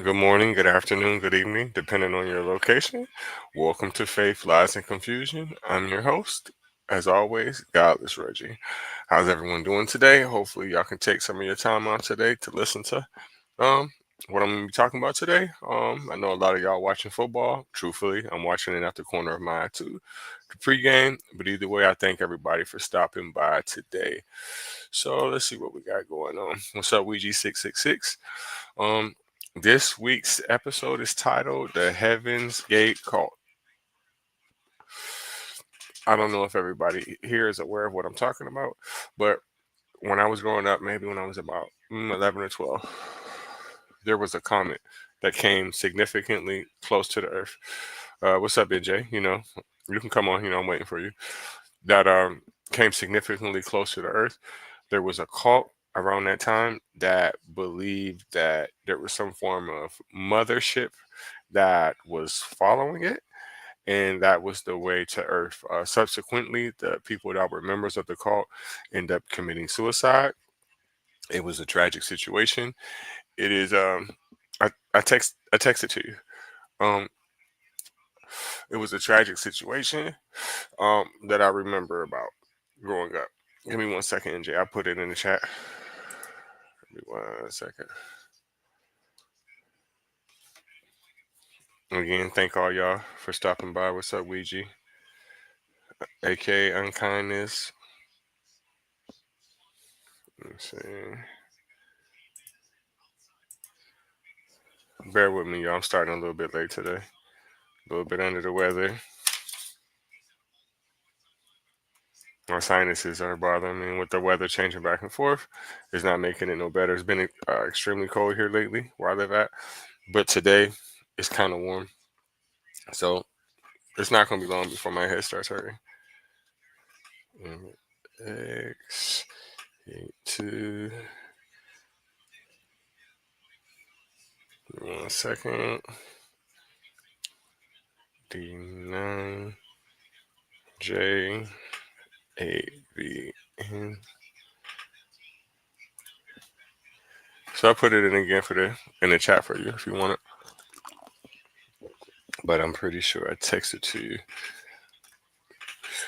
Good morning, good afternoon, good evening, depending on your location. Welcome to Faith, Lies, and Confusion. I'm your host, as always, Godless Reggie. How's everyone doing today? Hopefully, y'all can take some of your time out today to listen to um what I'm gonna be talking about today. I know a lot of y'all watching football. Truthfully, I'm watching it at the corner of my eye too, the pregame. But either way, I thank everybody for stopping by today. So let's see what we got going on. What's up, WG666? Um, this week's episode is titled "The Heaven's Gate Cult." I don't know if everybody here is aware of what I'm talking about, but when I was growing up, maybe when I was about 11 or 12, there was a comet that came significantly close to the Earth. What's up, NJ? You can come on. I'm waiting for you. That came significantly close to the Earth. There was a cult around that time that believed that there was some form of mothership that was following it, and that was the way to Earth. Subsequently, the people that were members of the cult end up committing suicide. It was a tragic situation. It is. I texted to you. Um, it was a tragic situation. That I remember about growing up. Give me 1 second, NJ. I put it in the chat. Give me 1 second. Again, thank all y'all for stopping by. What's up, Ouija? AK Unkindness. Let's see. Bear with me, y'all. I'm starting a little bit late today. A little bit under the weather. My sinuses are bothering me. With the weather changing back and forth, it's not making it no better. It's been extremely cold here lately where I live at. But today, it's kind of warm. So it's not going to be long before my head starts hurting. X, 2. 1 second. D9, J, 8, B, N. So I put it in again in the chat for you if you want it. But I'm pretty sure I texted to you.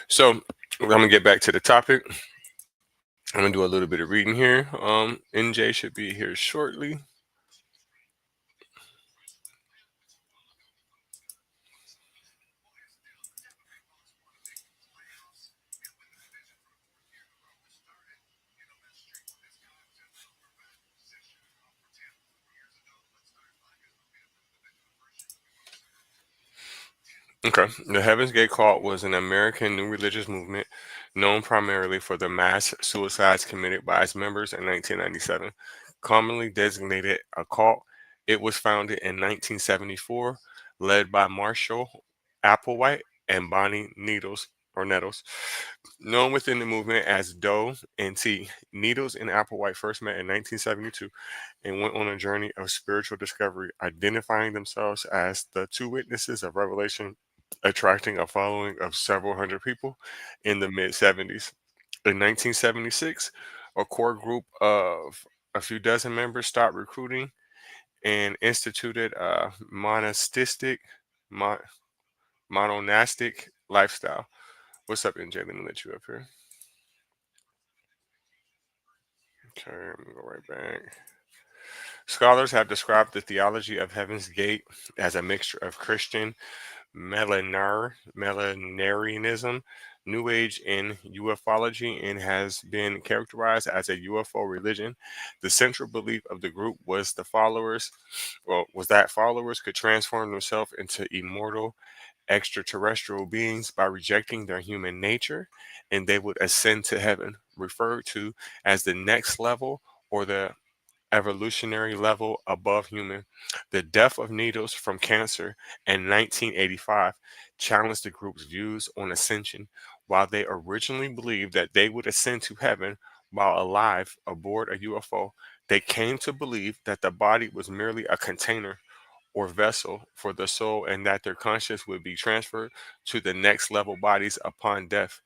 So I'm gonna get back to the topic. I'm gonna do a little bit of reading here. NJ should be here shortly. Okay. The Heaven's Gate cult was an American new religious movement known primarily for the mass suicides committed by its members in 1997. Commonly designated a cult, it was founded in 1974, led by Marshall Applewhite and Bonnie Nettles, known within the movement as Doe and T. Needles and Applewhite first met in 1972 and went on a journey of spiritual discovery, identifying themselves as the two witnesses of Revelation, attracting a following of several hundred people in the mid 70s. In 1976, a core group of a few dozen members stopped recruiting and instituted a mon- monastic lifestyle. What's up, NJ? Let me let you up here. Okay, I'm gonna go right back. Scholars have described the theology of Heaven's Gate as a mixture of Christian millenarianism, New Age, and ufology, and has been characterized as a UFO religion. The central belief of the group was that followers could transform themselves into immortal extraterrestrial beings by rejecting their human nature, and they would ascend to heaven, referred to as the next level or the evolutionary level above human. The death of Needles from cancer in 1985 challenged the group's views on ascension. While they originally believed that they would ascend to heaven while alive aboard a UFO, they came to believe that the body was merely a container or vessel for the soul, and that their conscience would be transferred to the next level bodies upon death,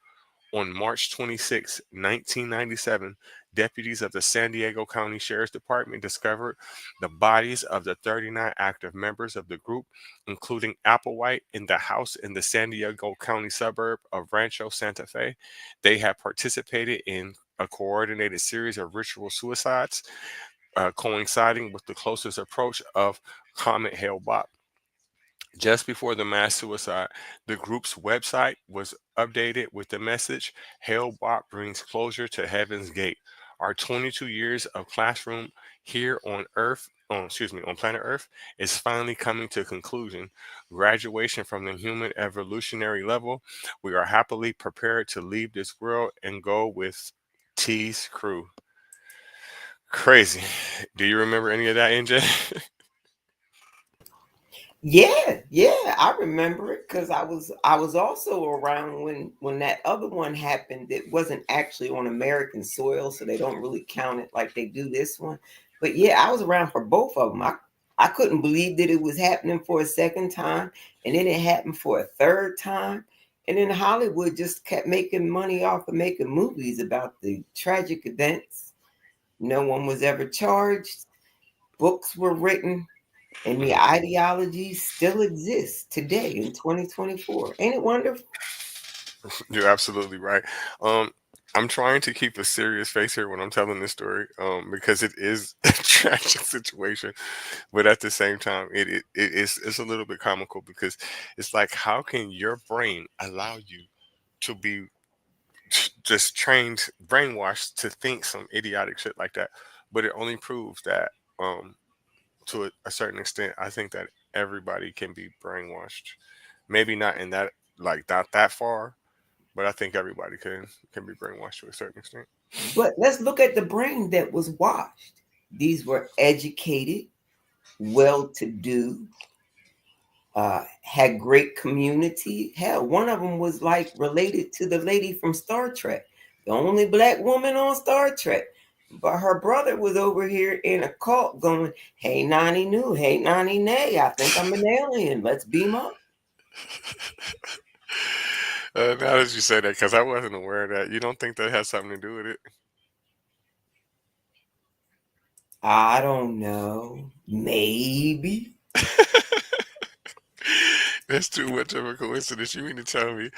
On March 26, 1997, deputies of the San Diego County Sheriff's Department discovered the bodies of the 39 active members of the group, including Applewhite, in the house in the San Diego County suburb of Rancho Santa Fe. They had participated in a coordinated series of ritual suicides, coinciding with the closest approach of Comet Hale-Bopp. Just before the mass suicide, the group's website was updated with the message, Hale-Bopp brings closure to Heaven's Gate. Our 22 years of classroom here on Earth, on planet Earth, is finally coming to conclusion. Graduation from the human evolutionary level. We are happily prepared to leave this world and go with T's crew. Crazy. Do you remember any of that, NJ? Yeah, yeah, I remember it because I was also around when that other one happened. It wasn't actually on American soil, so they don't really count it like they do this one. But yeah, I was around for both of them. I couldn't believe that it was happening for a second time, and then it happened for a third time. And then Hollywood just kept making money off of making movies about the tragic events. No one was ever charged. Books were written, and the ideology still exists today in 2024. Ain't it wonderful? You're absolutely right. Um, I'm trying to keep a serious face here when I'm telling this story, because it is a tragic situation, but at the same time, it's a little bit comical because it's like, how can your brain allow you to be just trained, brainwashed to think some idiotic shit like that? But it only proves that, to a certain extent, I think that everybody can be brainwashed. Maybe not in that, like, not that far, but I think everybody can be brainwashed to a certain extent. But let's look at the brain that was washed. These were educated, well to do, had great community. Hell, one of them was like related to the lady from Star Trek, the only black woman on Star Trek. But her brother was over here in a cult going, hey, Nani New, hey, Nani Nay, I think I'm an alien. Let's beam up. Now that you say that, because I wasn't aware of that, you don't think that has something to do with it? I don't know. Maybe. That's too much of a coincidence. You mean to tell me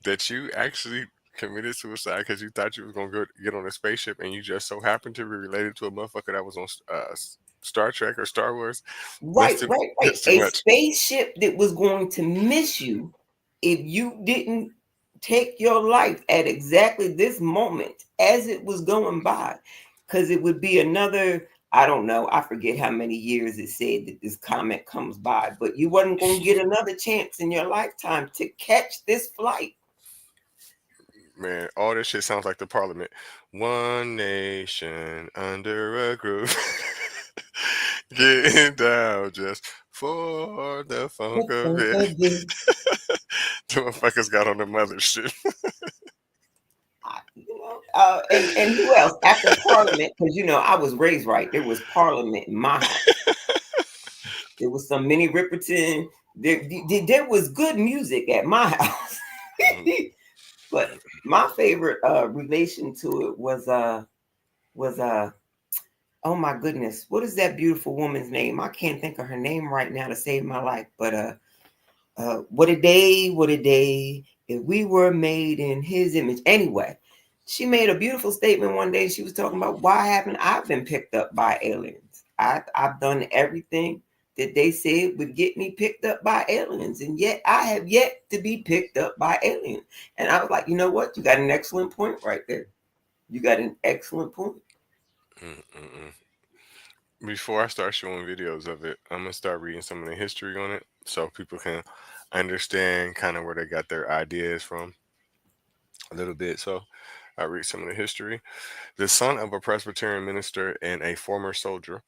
that you actually committed suicide because you thought you was gonna go get on a spaceship and you just so happened to be related to a motherfucker that was on Star Trek or Star Wars? That's Right, too. right, right. That's too A much. spaceship that was going to miss you if you didn't take your life at exactly this moment as it was going by. Because it would be another, I don't know, I forget how many years it said that this comet comes by, but you wasn't going to get another chance in your lifetime to catch this flight. Man, all this shit sounds like the Parliament. One nation under a groove, getting down just for the funk The of funk it. of it. The motherfuckers got on the mothership. And who else after Parliament? Because I was raised right. There was Parliament in my house. There was some Minnie Riperton. There was good music at my house. Mhm. But my favorite relation to it was oh my goodness, what is that beautiful woman's name? I can't think of her name right now to save my life. But what a day if we were made in his image. Anyway, she made a beautiful statement one day. She was talking about why haven't I been picked up by aliens? I've done everything that they said would get me picked up by aliens, and yet I have yet to be picked up by aliens. And I was like, you know what? You got an excellent point right there. You got an excellent point. Mm-mm-mm. Before I start showing videos of it, I'm gonna start reading some of the history on it so people can understand kind of where they got their ideas from a little bit. So I read some of the history. The son of a Presbyterian minister and a former soldier,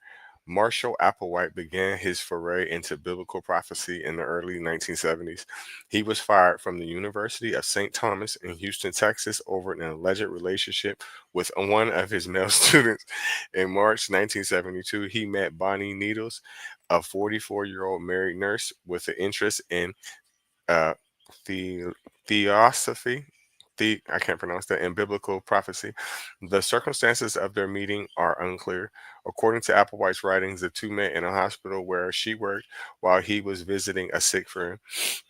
Marshall Applewhite began his foray into biblical prophecy in the early 1970s. He was fired from the University of St. Thomas in Houston, Texas, over an alleged relationship with one of his male students. In March 1972, he met Bonnie Needles, a 44-year-old married nurse with an interest in uh, the- theosophy. I can't pronounce that, in biblical prophecy. The circumstances of their meeting are unclear. According to Applewhite's writings, the two met in a hospital where she worked while he was visiting a sick friend.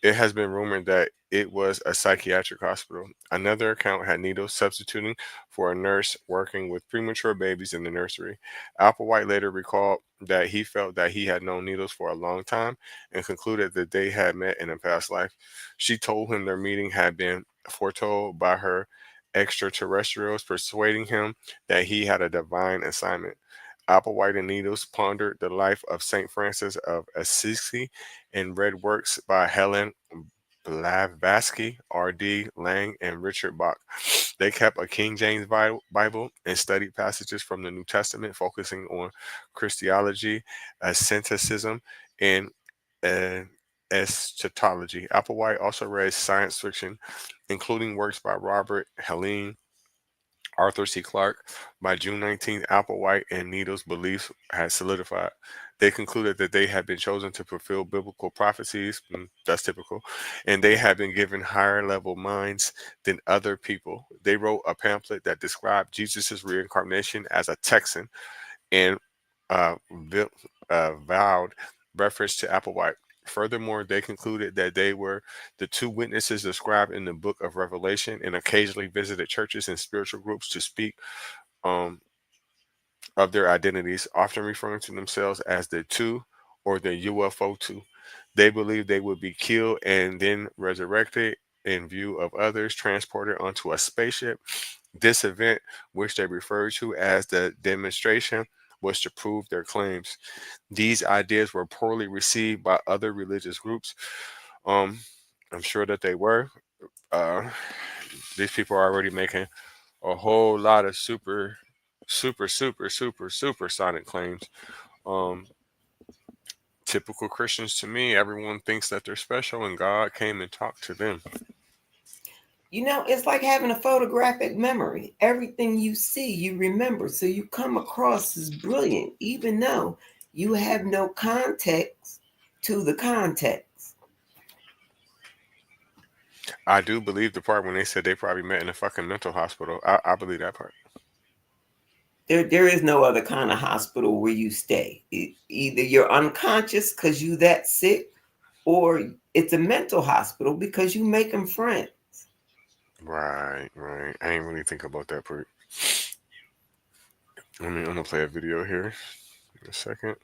It has been rumored that it was a psychiatric hospital. Another account had needles substituting for a nurse working with premature babies in the nursery. Applewhite later recalled that he felt that he had known Needles for a long time and concluded that they had met in a past life. She told him their meeting had been foretold by her extraterrestrials, persuading him that he had a divine assignment. Applewhite and Needles pondered the life of St. Francis of Assisi and read works by Helen Blavatsky, R.D. Lang, and Richard Bach. They kept a King James Bible and studied passages from the New Testament, focusing on Christology, asceticism, and uh, eschatology. Applewhite also read science fiction, including works by Robert Heinlein, Arthur C. Clarke. By June 19th, Applewhite and Needles' beliefs had solidified. They concluded that they had been chosen to fulfill biblical prophecies, that's typical, and they had been given higher level minds than other people. They wrote a pamphlet that described Jesus' reincarnation as a Texan and vowed reference to Applewhite. Furthermore, they concluded that they were the two witnesses described in the book of Revelation and occasionally visited churches and spiritual groups to speak um, of their identities, often referring to themselves as the two or the UFO two. They believed they would be killed and then resurrected in view of others, transported onto a spaceship. This event, which they referred to as the demonstration, was to prove their claims. These ideas were poorly received by other religious groups. Um, I'm sure that they were. Uh, these people are already making a whole lot of super sonic claims. Um, Typical Christians to me, everyone thinks that they're special and God came and talked to them. You know, it's like having a photographic memory. Everything you see, you remember. So you come across as brilliant, even though you have no context to the context. I do believe the part when they said they probably met in a fucking mental hospital. I believe that part. There is no other kind of hospital where you stay. Either you're unconscious because you that sick, or it's a mental hospital because you making friends. Right, right. I ain't really think about that part. I'm gonna play a video here in a second.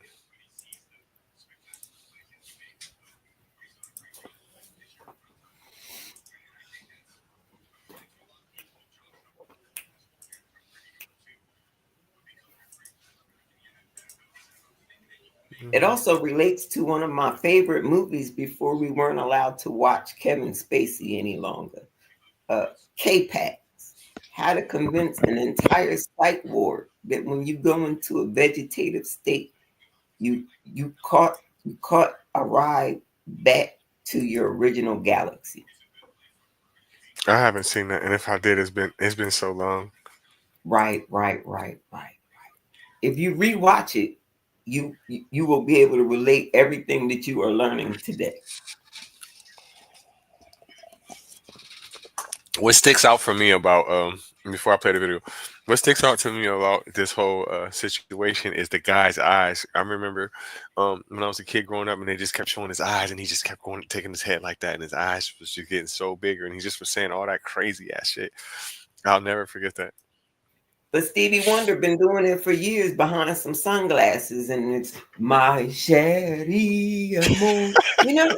It Mhm. also relates to one of my favorite movies before we weren't allowed to watch Kevin Spacey any longer. K-Pax. How to convince an entire psych ward that when you go into a vegetative state, you caught a ride back to your original galaxy. I haven't seen that, and if I did, it's been so long. Right. If you rewatch it, you will be able to relate everything that you are learning today. What sticks out for me about before I play the video, what sticks out to me about this whole situation is the guy's eyes. I remember when I was a kid growing up, and they just kept showing his eyes, and he just kept going, taking his head like that, and his eyes was just getting so bigger, and he just was saying all that crazy ass shit. I'll never forget that. But Stevie Wonder been doing it for years behind some sunglasses, and it's my Sherry amor. You know,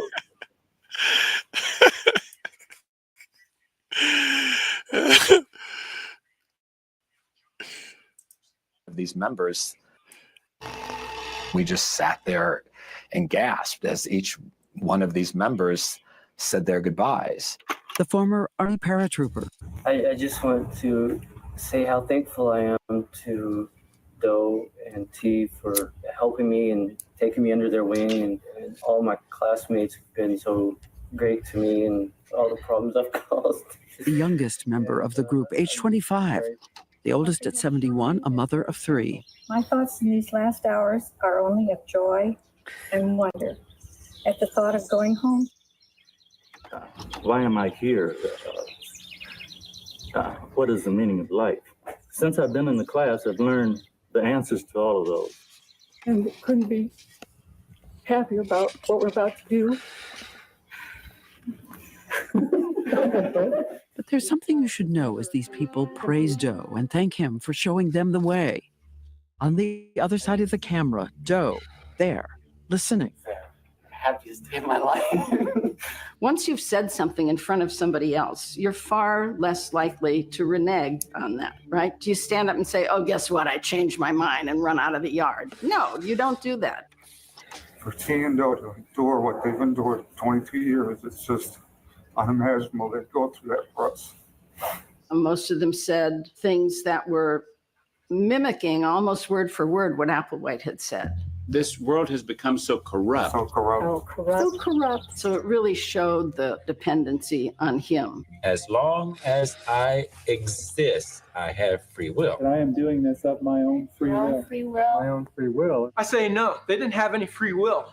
These members, we just sat there and gasped as each one of these members said their goodbyes. The former Army paratrooper. I just want to say how thankful I am to Doe and T for helping me and taking me under their wing, and all my classmates have been so great to me and all the problems I've caused. The youngest member of the group, age 25. The oldest at 71, a mother of 3. My thoughts in these last hours are only of joy and wonder at the thought of going home. Why am I here? What is the meaning of life? Since I've been in the class, I've learned the answers to all of those. And couldn't be happier about what we're about to do. But there's something you should know as these people praise Doe and thank him for showing them the way. On the other side of the camera, Doe, there, listening. Happiest day of my life. Once you've said something in front of somebody else, you're far less likely to renege on that, right? Do you stand up and say, oh, guess what? I changed my mind and run out of the yard? No, you don't do that. For T and Doe to endure what they've endured 22 years, it's just unimaginable they'd go through that for us. Most of them said things that were mimicking almost word for word what Applewhite had said. This world has become so corrupt. So corrupt. Oh, corrupt. So corrupt. So it really showed the dependency on him. As long as I exist, I have free will. And I am doing this of my own free will. My own free will. I say no, they didn't have any free will.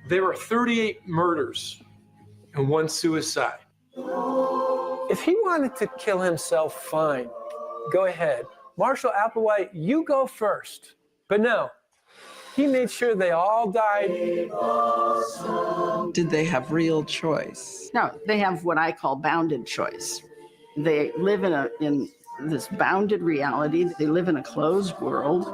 There were 38 murders and 1 suicide. If he wanted to kill himself, fine. Go ahead. Marshall Applewhite, you go first. But no, he made sure they all died. Did they have real choice? No, they have what I call bounded choice. They live in this bounded reality. They live in a closed world.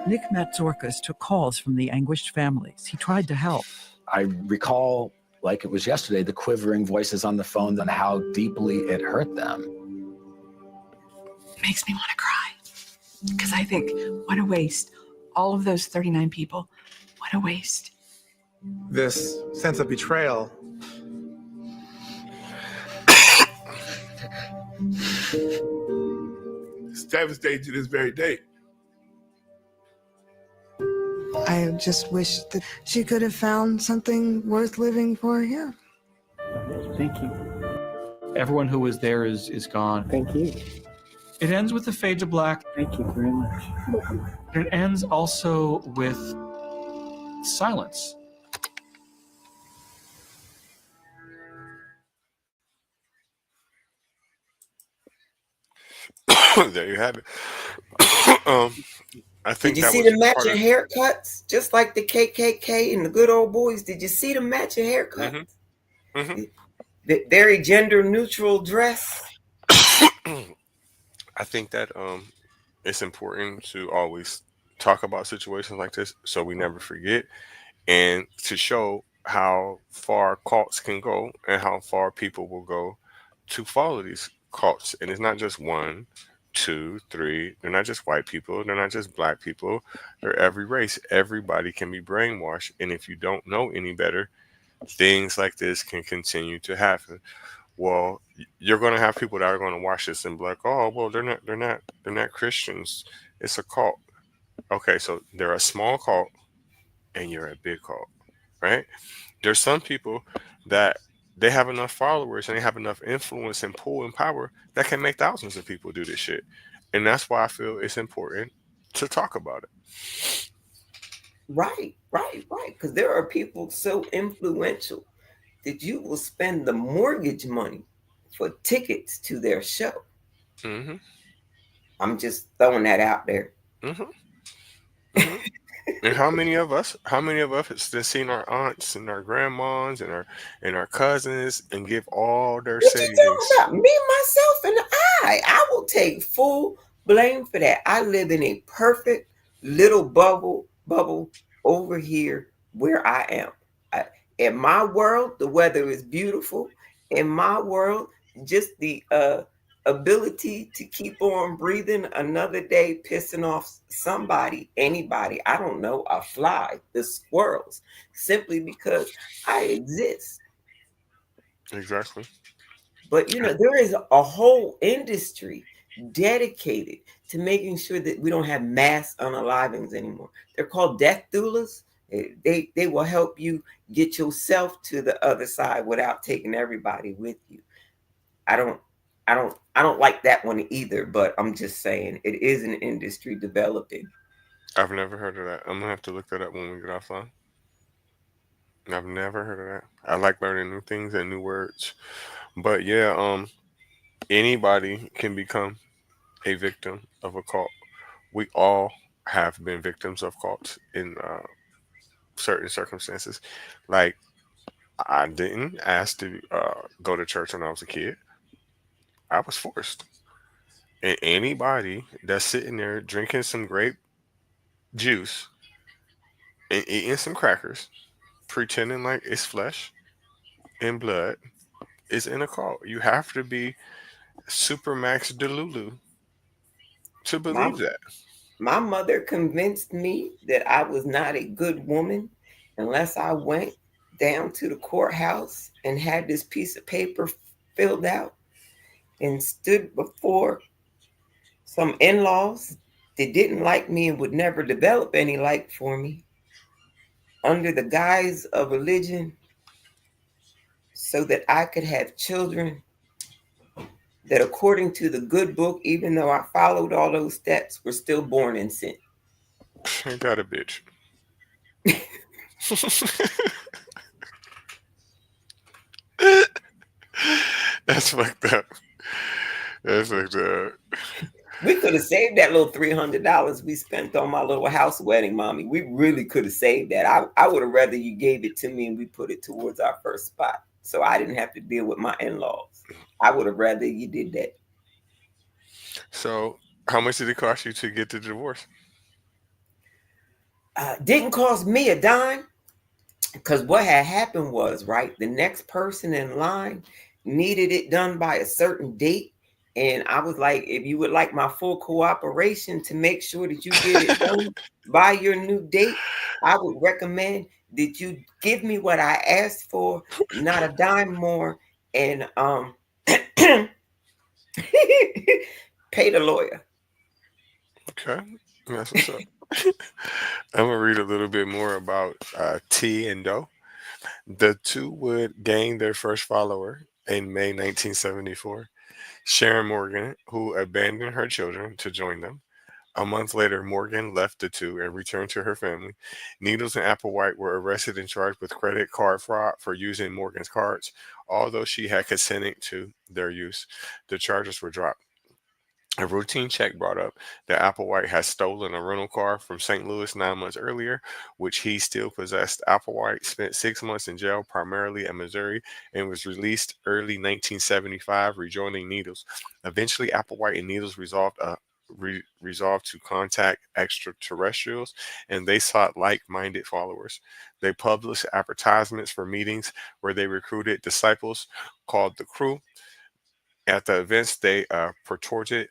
Nick Matzorkas took calls from the anguished families. He tried to help. I recall, like it was yesterday, the quivering voices on the phone and how deeply it hurt them. It makes me want to cry. Because I think, what a waste. All of those 39 people, what a waste. This sense of betrayal. It's devastating to this very day. I just wish that she could have found something worth living for here. Thank you. Everyone who was there is gone. Thank you. It ends with a fade to black. Thank you very much. It ends also with silence. There you have it. I think Did you that see was the part matching of- haircuts? Just like the KKK and the good old boys. Did you see the matching haircuts? The very gender neutral dress. I think that it's important to always talk about situations like this so we never forget, and to show how far cults can go and how far people will go to follow these cults. And it's not just 1, 2, 3. They're not just white people. They're not just black people. They're every race. Everybody can be brainwashed. And if you don't know any better, things like this can continue to happen. Well, you're going to have people that are going to watch this and be like, "Oh, well, they're not Christians. It's a cult." Okay, so they're a small cult, and you're a big cult, right? There's some people that they have enough followers and they have enough influence and pull and power that can make thousands of people do this shit, and that's why I feel it's important to talk about it. Right. Because there are people so influential that you will spend the mortgage money for tickets to their show. Mm-hmm. I'm just throwing that out there. Mm-hmm. Mm-hmm. And how many of us have seen our aunts and our grandmas and our cousins and give all their What savings? you talking about? Me, myself, and I will take full blame for that. I live in a perfect little bubble over here where I am. In my world, the weather is beautiful. In my world, just the ability to keep on breathing another day, pissing off somebody, anybody, I don't know, a fly, the squirrels, simply because I exist. Exactly. But there is a whole industry dedicated to making sure that we don't have mass unalivings anymore. They're called death doulas. They will help you get yourself to the other side without taking everybody with you. I don't like that one either, but I'm just saying it is an industry developing. I've never heard of that. I'm gonna have to look that up when we get offline. I've never heard of that. I like learning new things and new words. But yeah, Anybody can become a victim of a cult. We all have been victims of cults in certain circumstances. Like, I didn't ask to go to church when I was a kid. I was forced. And anybody that's sitting there drinking some grape juice and eating some crackers, pretending like it's flesh and blood, is in a cult. You have to be Supermax Delulu to believe My that. my mother convinced me that I was not a good woman unless I went down to the courthouse and had this piece of paper filled out and stood before some in-laws that didn't like me and would never develop any like for me under the guise of religion so that I could have children that, according to the good book, even though I followed all those steps, were still born in sin. Ain't that a bitch? That's fucked up. That's fucked up. We could have saved that little $300 we spent on my little house wedding, mommy. We really could have saved that. I would have rather you gave it to me and we put it towards our first spot, so I didn't have to deal with my in-laws. I would have rather you did that. So, how much did it cost you to get the divorce? Didn't cost me a dime, because what had happened was, right, the next person in line needed it done by a certain date. And I was like, if you would like my full cooperation to make sure that you get it done by your new date, I would recommend that you give me what I asked for, not a dime more, and pay the lawyer. Okay, that's what's up. I'm gonna read a little bit more about T and Doe. The two would gain their first follower in May 1974. Sharon Morgan, who abandoned her children to join them. A month later, Morgan left the two and returned to her family. Needles and Applewhite were arrested and charged with credit card fraud for using Morgan's cards. Although she had consented to their use, the charges were dropped. A routine check brought up that Applewhite had stolen a rental car from St. Louis 9 months earlier, which he still possessed. Applewhite spent 6 months in jail, primarily in Missouri, and was released early 1975, rejoining Needles. Eventually, Applewhite and Needles resolved to contact extraterrestrials, and they sought like-minded followers. They published advertisements for meetings where they recruited disciples called the Crew. At the events, they purported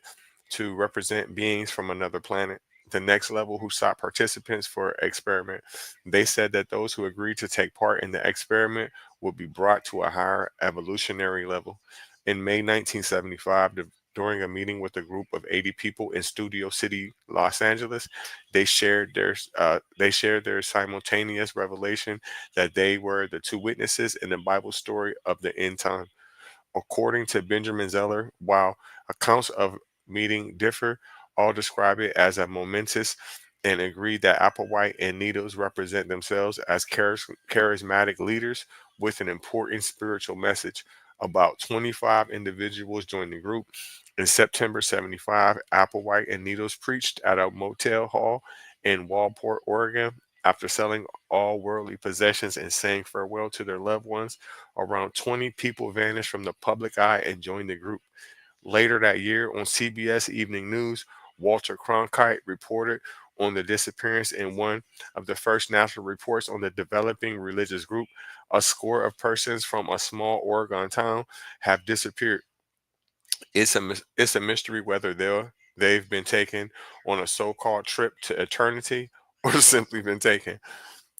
to represent beings from another planet, the next level, who sought participants for experiment. They said that those who agreed to take part in the experiment would be brought to a higher evolutionary level. In May 1975, during a meeting with a group of 80 people in Studio City, Los Angeles, they shared their simultaneous revelation that they were the two witnesses in the Bible story of the end time. According to Benjamin Zeller, while accounts of meeting differ, all describe it as a momentous and agree that Applewhite and Needles represent themselves as charismatic leaders with an important spiritual message. About 25 individuals joined the group. In September 75, Applewhite and Needles preached at a motel hall in Walport, Oregon. After selling all worldly possessions and saying farewell to their loved ones, around 20 people vanished from the public eye and joined the group. Later that year, on CBS Evening News, Walter Cronkite reported on the disappearance in one of the first national reports on the developing religious group. A score of persons from a small Oregon town have disappeared. It's a mystery whether they've been taken on a so-called trip to eternity or simply been taken.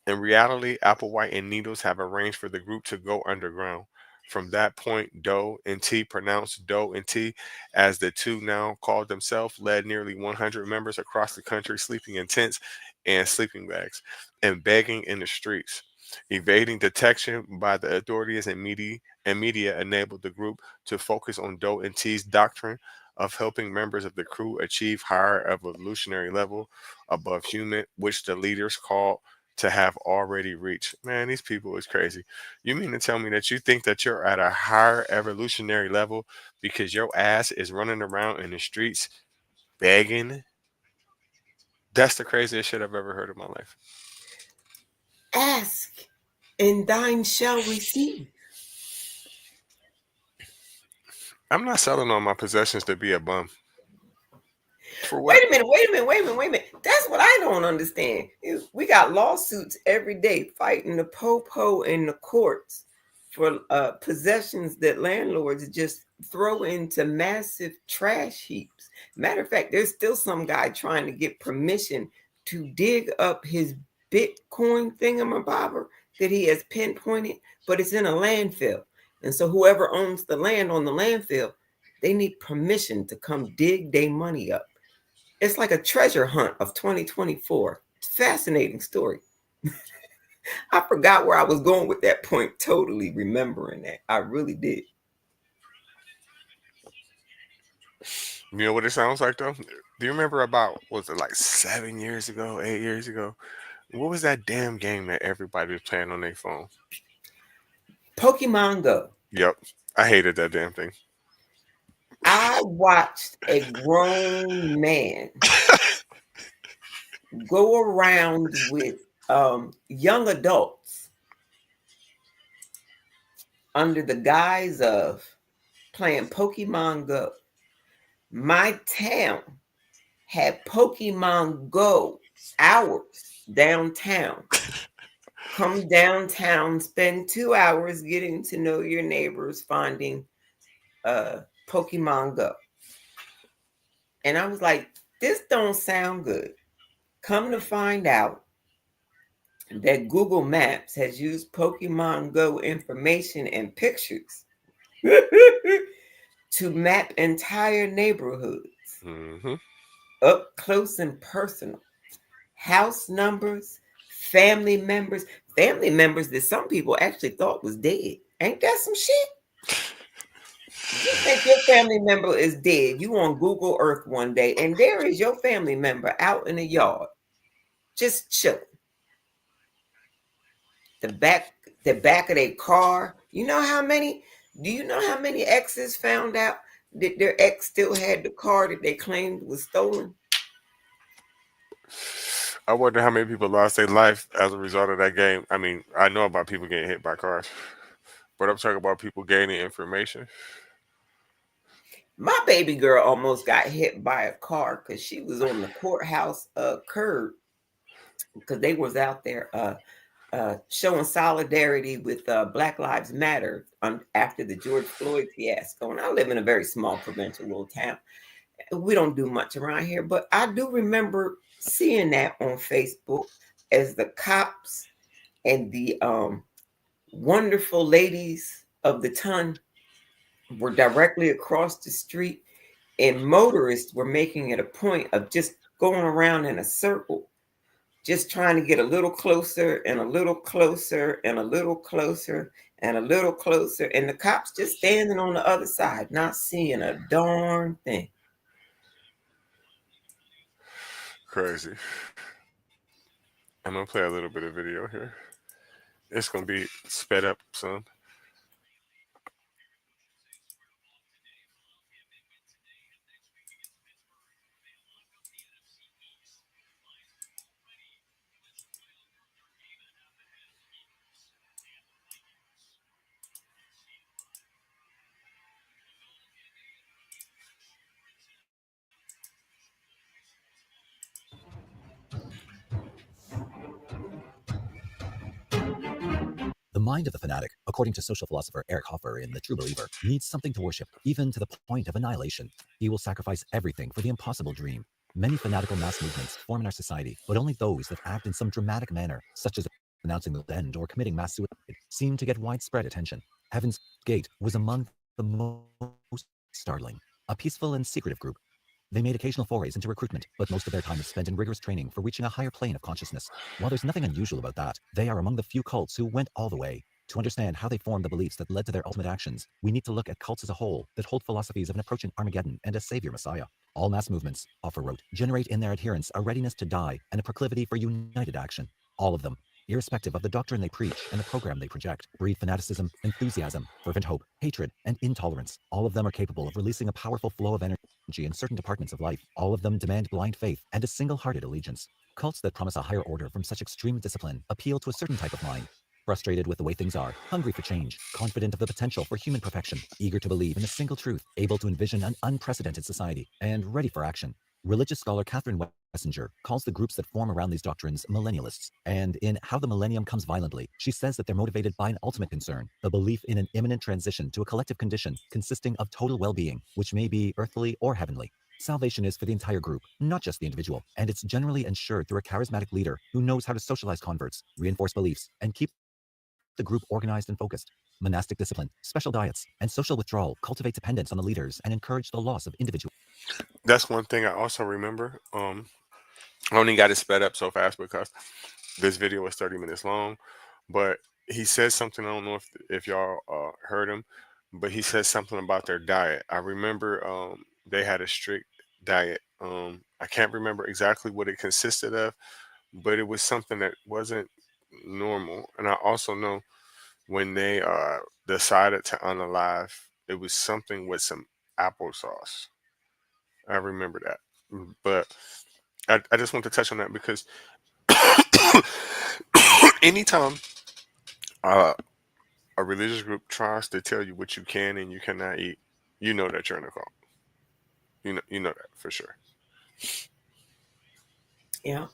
In reality, Applewhite and Needles have arranged for the group to go underground. From that point, Doe and T, pronounced Doe and T, as the two now called themselves, led nearly 100 members across the country, sleeping in tents and sleeping bags, and begging in the streets. Evading detection by the authorities and media enabled the group to focus on Doe and T's doctrine of helping members of the crew achieve higher evolutionary level above human, which the leaders called to have already reached. Man, these people is crazy. You mean to tell me that you think that you're at a higher evolutionary level because your ass is running around in the streets begging? That's the craziest shit I've ever heard in my life. Ask, and thine shall receive. I'm not selling all my possessions to be a bum. For what? Wait a minute. That's what I don't understand. We got lawsuits every day fighting the po in the courts for possessions that landlords just throw into massive trash heaps. Matter of fact, there's still some guy trying to get permission to dig up his Bitcoin thingamabobber that he has pinpointed, but it's in a landfill. And so whoever owns the land on the landfill, they need permission to come dig their money up. It's like a treasure hunt of 2024. Fascinating story. I forgot where I was going with that point, totally remembering that. I really did. You know what it sounds like though? Do you remember about, was it like 7 years ago, 8 years ago? What was that damn game that everybody was playing on their phone? Pokemon Go. Yep. I hated that damn thing. I watched a grown man go around with young adults under the guise of playing Pokemon Go. My town had Pokemon Go hours downtown. Come downtown, spend 2 hours getting to know your neighbors, finding Pokemon Go. And I was like, this don't sound good. Come to find out that Google Maps has used Pokemon Go information and pictures to map entire neighborhoods up close and personal. House numbers, family members that some people actually thought was dead. Ain't that some shit? You think your family member is dead, you on Google Earth one day, and there is your family member out in the yard, just chilling. The back of their car. Do you know how many exes found out that their ex still had the car that they claimed was stolen? I wonder how many people lost their life as a result of that game. I mean, I know about people getting hit by cars, but I'm talking about people gaining information. My baby girl almost got hit by a car because she was on the courthouse curb because they was out there showing solidarity with Black Lives Matter after the George Floyd fiasco. And I live in a very small provincial little town. We don't do much around here, but I do remember seeing that on Facebook as the cops and the wonderful ladies of the ton were directly across the street, and motorists were making it a point of just going around in a circle, just trying to get a little closer and a little closer and a little closer and a little closer, and the cops just standing on the other side, not seeing a darn thing. Crazy. I'm gonna play a little bit of video here. It's gonna be sped up some. The mind of the fanatic, according to social philosopher Eric Hoffer in The True Believer, needs something to worship, even to the point of annihilation. He will sacrifice everything for the impossible dream. Many fanatical mass movements form in our society, but only those that act in some dramatic manner, such as announcing the end or committing mass suicide, seem to get widespread attention. Heaven's Gate was among the most startling, a peaceful and secretive group. They made occasional forays into recruitment, but most of their time is spent in rigorous training for reaching a higher plane of consciousness. While there's nothing unusual about that, they are among the few cults who went all the way. To understand how they formed the beliefs that led to their ultimate actions, we need to look at cults as a whole that hold philosophies of an approaching Armageddon and a savior Messiah. All mass movements, Hoffer wrote, generate in their adherents a readiness to die and a proclivity for united action. All of them, irrespective of the doctrine they preach and the program they project, breed fanaticism, enthusiasm, fervent hope, hatred, and intolerance. All of them are capable of releasing a powerful flow of energy in certain departments of life. All of them demand blind faith and a single-hearted allegiance. Cults that promise a higher order from such extreme discipline appeal to a certain type of mind, frustrated with the way things are, hungry for change, confident of the potential for human perfection, eager to believe in a single truth, able to envision an unprecedented society, and ready for action. Religious scholar Catherine Wessinger calls the groups that form around these doctrines millennialists, and in How the Millennium Comes Violently, she says that they're motivated by an ultimate concern, the belief in an imminent transition to a collective condition consisting of total well-being, which may be earthly or heavenly. Salvation is for the entire group, not just the individual, and it's generally ensured through a charismatic leader who knows how to socialize converts, reinforce beliefs, and keep the group organized and focused. Monastic discipline, special diets, and social withdrawal cultivate dependence on the leaders and encourage the loss of individual. That's one thing I also remember. I only got it sped up so fast because this video was 30 minutes long, but he said something. I don't know if y'all heard him, but he said something about their diet. I remember they had a strict diet. I can't remember exactly what it consisted of, but it was something that wasn't normal. And I also know when they decided to unalive, it was something with some applesauce. I remember that. But I just want to touch on that because anytime uh, a religious group tries to tell you what you can and you cannot eat, you know that you're in a cult. You know that for sure. Yeah.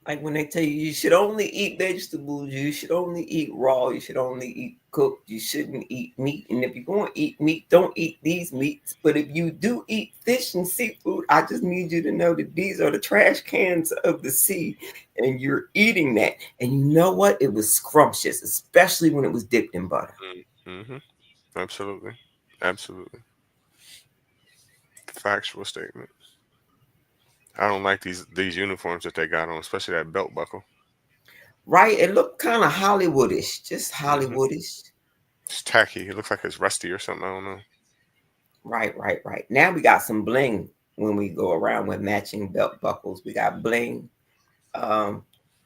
Like when they tell you should only eat vegetables, you should only eat raw, you should only eat cooked, you shouldn't eat meat. And if you're going to eat meat, don't eat these meats. But if you do eat fish and seafood, I just need you to know that these are the trash cans of the sea and you're eating that. And you know what? It was scrumptious, especially when it was dipped in butter. Mm-hmm. Absolutely. Absolutely. Factual statement. I don't like these uniforms that they got on, especially that belt buckle. Right? It looked kind of Hollywoodish, just Hollywoodish. It's tacky. It looks like it's rusty or something. I don't know. Right. Now we got some bling when we go around with matching belt buckles. We got bling.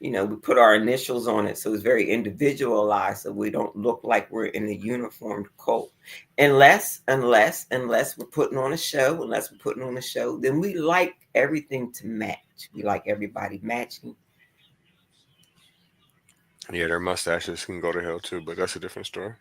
We put our initials on it, so it's very individualized, so we don't look like we're in a uniformed cult. Unless we're putting on a show, then we like everything to match. We like everybody matching. Yeah, their mustaches can go to hell too, but that's a different story.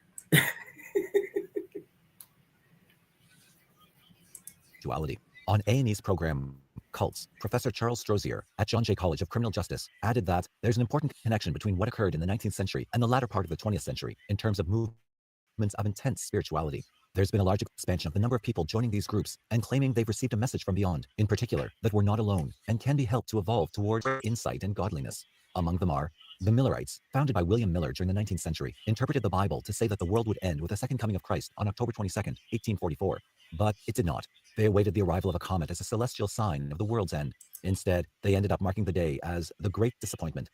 On A&E's program, Cults, Professor Charles Strozier at John Jay College of Criminal Justice added that there's an important connection between what occurred in the 19th century and the latter part of the 20th century in terms of movements of intense spirituality. There's been a large expansion of the number of people joining these groups and claiming they've received a message from beyond, in particular, that we're not alone and can be helped to evolve towards insight and godliness. Among them are the Millerites, founded by William Miller during the 19th century, interpreted the Bible to say that the world would end with the second coming of Christ on October 22nd, 1844. But it did not. They awaited the arrival of a comet as a celestial sign of the world's end. Instead, they ended up marking the day as the Great Disappointment.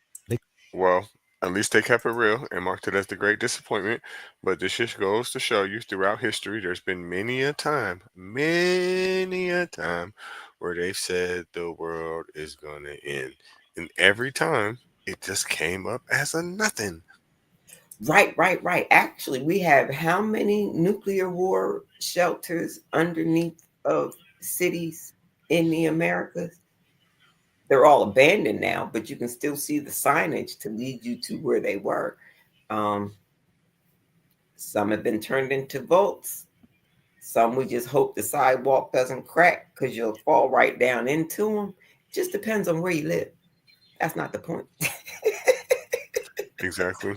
Well, at least they kept it real and marked it as the Great Disappointment. But this just goes to show you throughout history, there's been many a time where they've said the world is going to end. And every time, it just came up as a nothing. Right. Actually, we have how many nuclear war shelters underneath of cities in the Americas? They're all abandoned now, but you can still see the signage to lead you to where they were. Some have been turned into vaults. Some we just hope the sidewalk doesn't crack because you'll fall right down into them. Just depends on where you live. That's not the point. Exactly.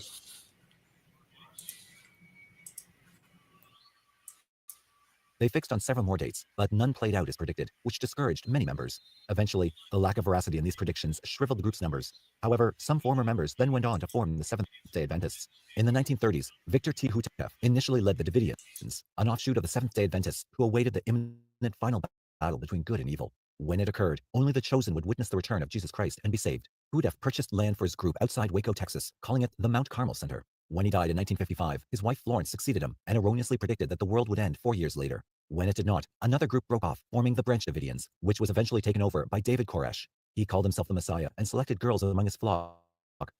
They fixed on several more dates, but none played out as predicted, which discouraged many members. Eventually, the lack of veracity in these predictions shriveled the group's numbers. However, some former members then went on to form the Seventh-day Adventists. In the 1930s, Victor T. Hutef initially led the Davidians, an offshoot of the Seventh-day Adventists who awaited the imminent final battle between good and evil. When it occurred, only the chosen would witness the return of Jesus Christ and be saved. Hutef purchased land for his group outside Waco, Texas, calling it the Mount Carmel Center. When he died in 1955, his wife Florence succeeded him and erroneously predicted that the world would end 4 years later. When it did not, another group broke off, forming the Branch Davidians, which was eventually taken over by David Koresh. He called himself the Messiah and selected girls among his flock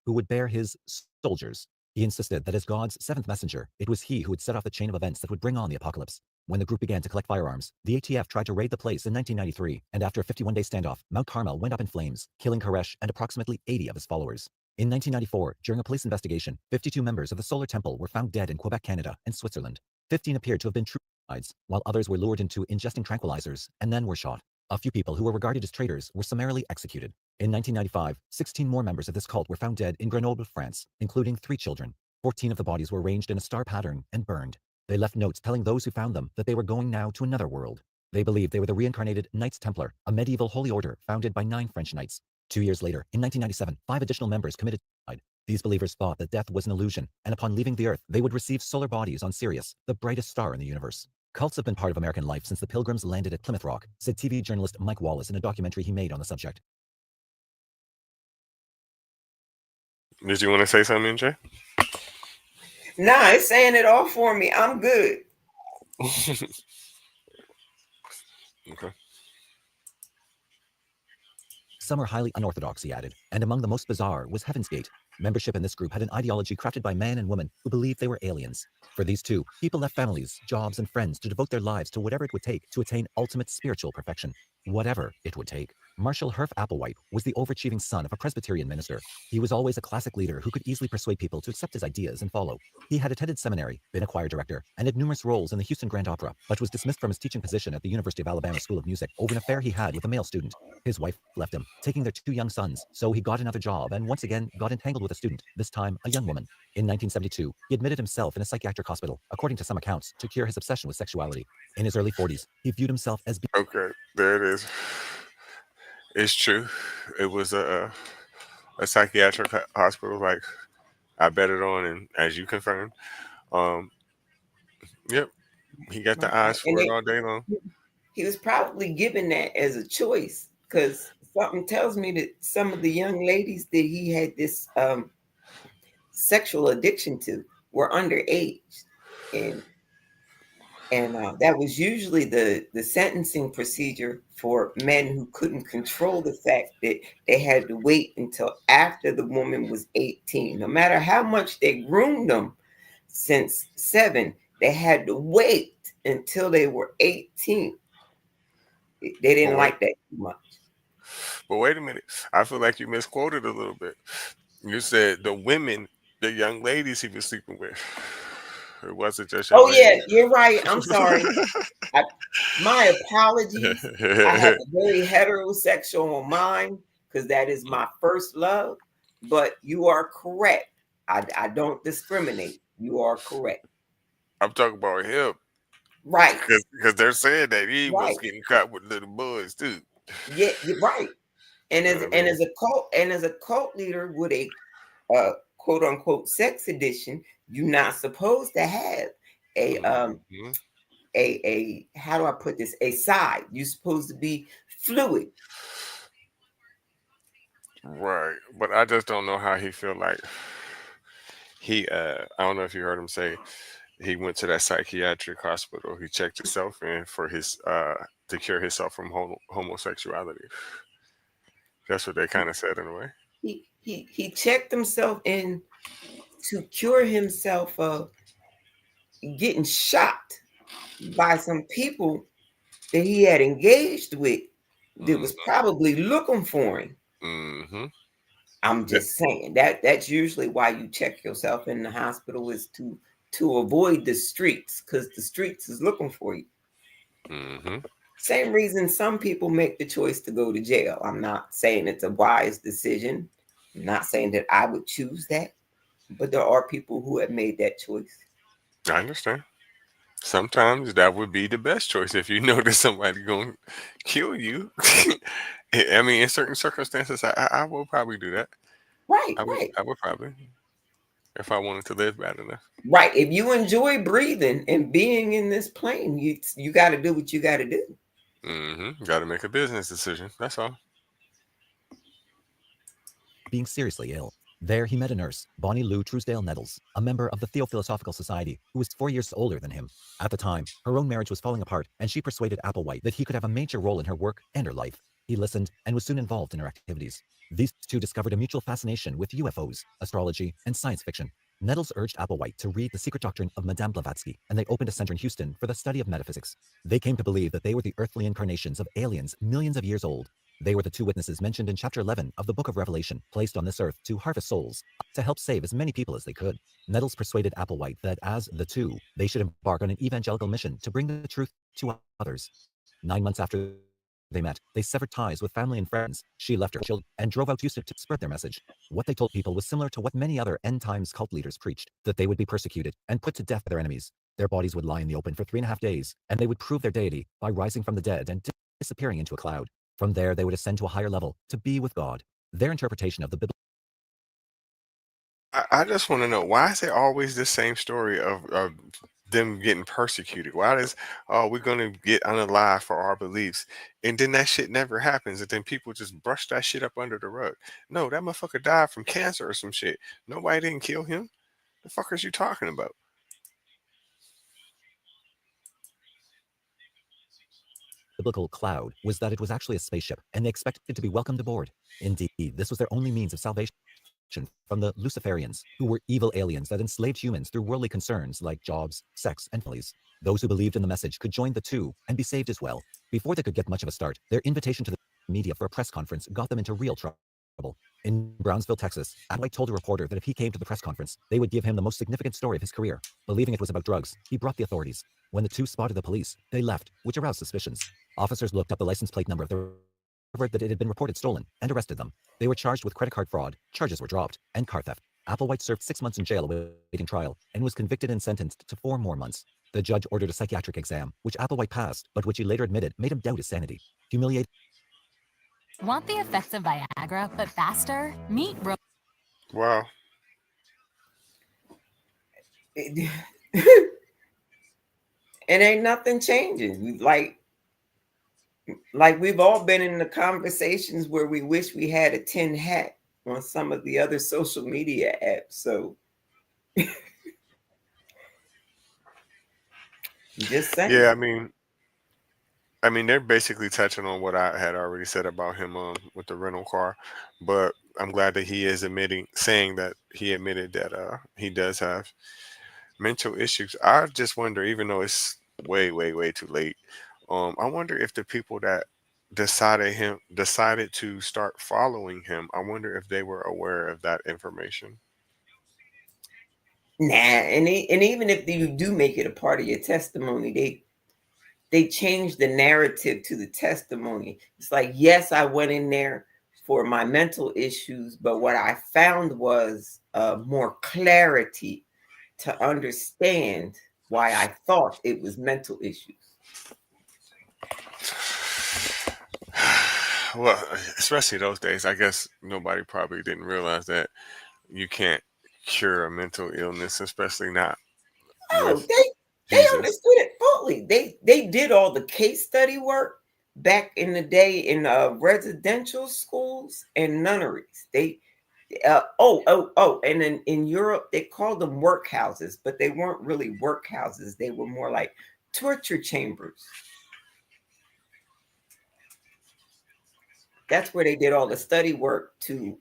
who would bear his soldiers. He insisted that as God's seventh messenger, it was he who would set off the chain of events that would bring on the apocalypse. When the group began to collect firearms, the ATF tried to raid the place in 1993, and after a 51-day standoff, Mount Carmel went up in flames, killing Koresh and approximately 80 of his followers. In 1994, during a police investigation, 52 members of the Solar Temple were found dead in Quebec, Canada, and Switzerland. 15 appeared to have been true suicides, while others were lured into ingesting tranquilizers and then were shot. A few people who were regarded as traitors were summarily executed. In 1995, 16 more members of this cult were found dead in Grenoble, France, including 3 children. 14 of the bodies were arranged in a star pattern and burned. They left notes telling those who found them that they were going now to another world. They believed they were the reincarnated Knights Templar, a medieval holy order founded by 9 French knights. 2 years later, in 1997, 5 additional members committed suicide. These believers thought that death was an illusion, and upon leaving the Earth, they would receive solar bodies on Sirius, the brightest star in the universe. Cults have been part of American life since the Pilgrims landed at Plymouth Rock, said TV journalist Mike Wallace in a documentary he made on the subject. Did you want to say something, Jay? Nah, it's saying it all for me. I'm good. Okay. Some are highly unorthodox, he added, and among the most bizarre was Heaven's Gate. Membership in this group had an ideology crafted by men and women who believed they were aliens. For these two, people left families, jobs, and friends to devote their lives to whatever it would take to attain ultimate spiritual perfection. Whatever it would take. Marshall Herff Applewhite was the overachieving son of a Presbyterian minister. He was always a classic leader who could easily persuade people to accept his ideas and follow. He had attended seminary, been a choir director, and had numerous roles in the Houston Grand Opera, but was dismissed from his teaching position at the University of Alabama School of Music over an affair he had with a male student. His wife left him, taking their 2 young sons, so he got another job and once again got entangled with a student, this time a young woman. In 1972, he admitted himself in a psychiatric hospital, according to some accounts, to cure his obsession with sexuality. In his early 40s, he viewed himself as Okay, there it is. It's true. It was a psychiatric hospital, like I bet it on, and as you confirmed, yep, he got the eyes for it all day long. He was probably given that as a choice because something tells me that some of the young ladies that he had this sexual addiction to were underage, and that was usually the sentencing procedure for men who couldn't control the fact that they had to wait until after the woman was 18. No matter how much they groomed them since 7, they had to wait until they were 18. They didn't like that too much. But wait a minute. I feel like you misquoted a little bit. You said the women, the young ladies he was sleeping with. It wasn't just young ladies. Yeah, you're right. I'm sorry. My apologies. I have a very heterosexual mind because that is my first love. But you are correct. I don't discriminate. You are correct. I'm talking about him. Right. Because they're saying that he was getting caught with little boys too. Yeah, you're right. And as a cult leader with a quote unquote sex addiction, you're not supposed to have a how do I put this? A side. You're supposed to be fluid. Right. But I just don't know how he feel like he I don't know if you heard him say he went to that psychiatric hospital. He checked himself in for his to cure himself from homosexuality. That's what they kind of said in a way. He checked himself in to cure himself of getting shot by some people that he had engaged with that was probably looking for him. Mm-hmm. I'm just saying that's usually why you check yourself in the hospital is to avoid the streets because the streets is looking for you. Mm-hmm. Same reason some people make the choice to go to jail. I'm not saying it's a wise decision. I'm not saying that I would choose that, but there are people who have made that choice. I understand. Sometimes that would be the best choice if you know that somebody going to kill you. I mean, in certain circumstances, I will probably do that. Right, I would probably, if I wanted to live bad enough. Right. If you enjoy breathing and being in this plane, you got to do what you got to do. Mm-hmm. Got to make a business decision. That's all. Being seriously ill. There he met a nurse, Bonnie Lou Truesdale Nettles, a member of the Theophilosophical Society, who was 4 years older than him. At the time, her own marriage was falling apart, and she persuaded Applewhite that he could have a major role in her work and her life. He listened and was soon involved in her activities. These two discovered a mutual fascination with UFOs, astrology, and science fiction. Nettles urged Applewhite to read The Secret Doctrine of Madame Blavatsky, and they opened a center in Houston for the study of metaphysics. They came to believe that they were the earthly incarnations of aliens millions of years old. They were the two witnesses mentioned in chapter 11 of the Book of Revelation, placed on this earth to harvest souls, to help save as many people as they could. Nettles persuaded Applewhite that as the two, they should embark on an evangelical mission to bring the truth to others. 9 months after they met, they severed ties with family and friends. She left her children and drove out to Houston to spread their message. What they told people was similar to what many other end times cult leaders preached, that they would be persecuted and put to death by their enemies. Their bodies would lie in the open for 3.5 days, and they would prove their deity by rising from the dead and disappearing into a cloud. From there, they would ascend to a higher level to be with God. Their interpretation of the Bible. I just want to know, why is it always the same story of them getting persecuted? Why does, oh, we're gonna get unalive for our beliefs, and then that shit never happens, and then people just brush that shit up under the rug? No, that motherfucker died from cancer or some shit. Nobody didn't kill him. The fuck is you talking about? Biblical cloud was that it was actually a spaceship, and they expected to be welcomed aboard. Indeed, this was their only means of salvation from the Luciferians, who were evil aliens that enslaved humans through worldly concerns like jobs, sex, and families. Those who believed in the message could join the two and be saved as well. Before they could get much of a start, their invitation to the media for a press conference got them into real trouble. In Brownsville, Texas, Applewhite told a reporter that if he came to the press conference, they would give him the most significant story of his career. Believing it was about drugs, he brought the authorities. When the two spotted the police, they left, which aroused suspicions. Officers looked up the license plate number of the that it had been reported stolen and arrested them. They were charged with credit card fraud, charges were dropped, and car theft. Applewhite served 6 months in jail awaiting trial and was convicted and sentenced to 4 more months. The judge ordered a psychiatric exam, which Applewhite passed, but which he later admitted made him doubt his sanity. Humiliated. Want the effects of Viagra, but faster? Meet Wow. It ain't nothing changing. Like we've all been in the conversations where we wish we had a tin hat on some of the other social media apps. So just saying. Yeah, I mean, they're basically touching on what I had already said about him with the rental car, but I'm glad that he is saying that he admitted that he does have mental issues. I just wonder, even though it's way, way, way too late, I wonder if the people that decided to start following him, I wonder if they were aware of that information. Nah, and even if you do make it a part of your testimony, they change the narrative to the testimony. It's like, yes, I went in there for my mental issues, but what I found was more clarity to understand why I thought it was mental issues. Well, especially those days, I guess nobody probably didn't realize that you can't cure a mental illness, especially not Oh, with they Jesus. understood it fully. They did all the case study work back in the day in residential schools and nunneries. And then in Europe they called them workhouses, but they weren't really workhouses. They were more like torture chambers. That's where they did all the study work to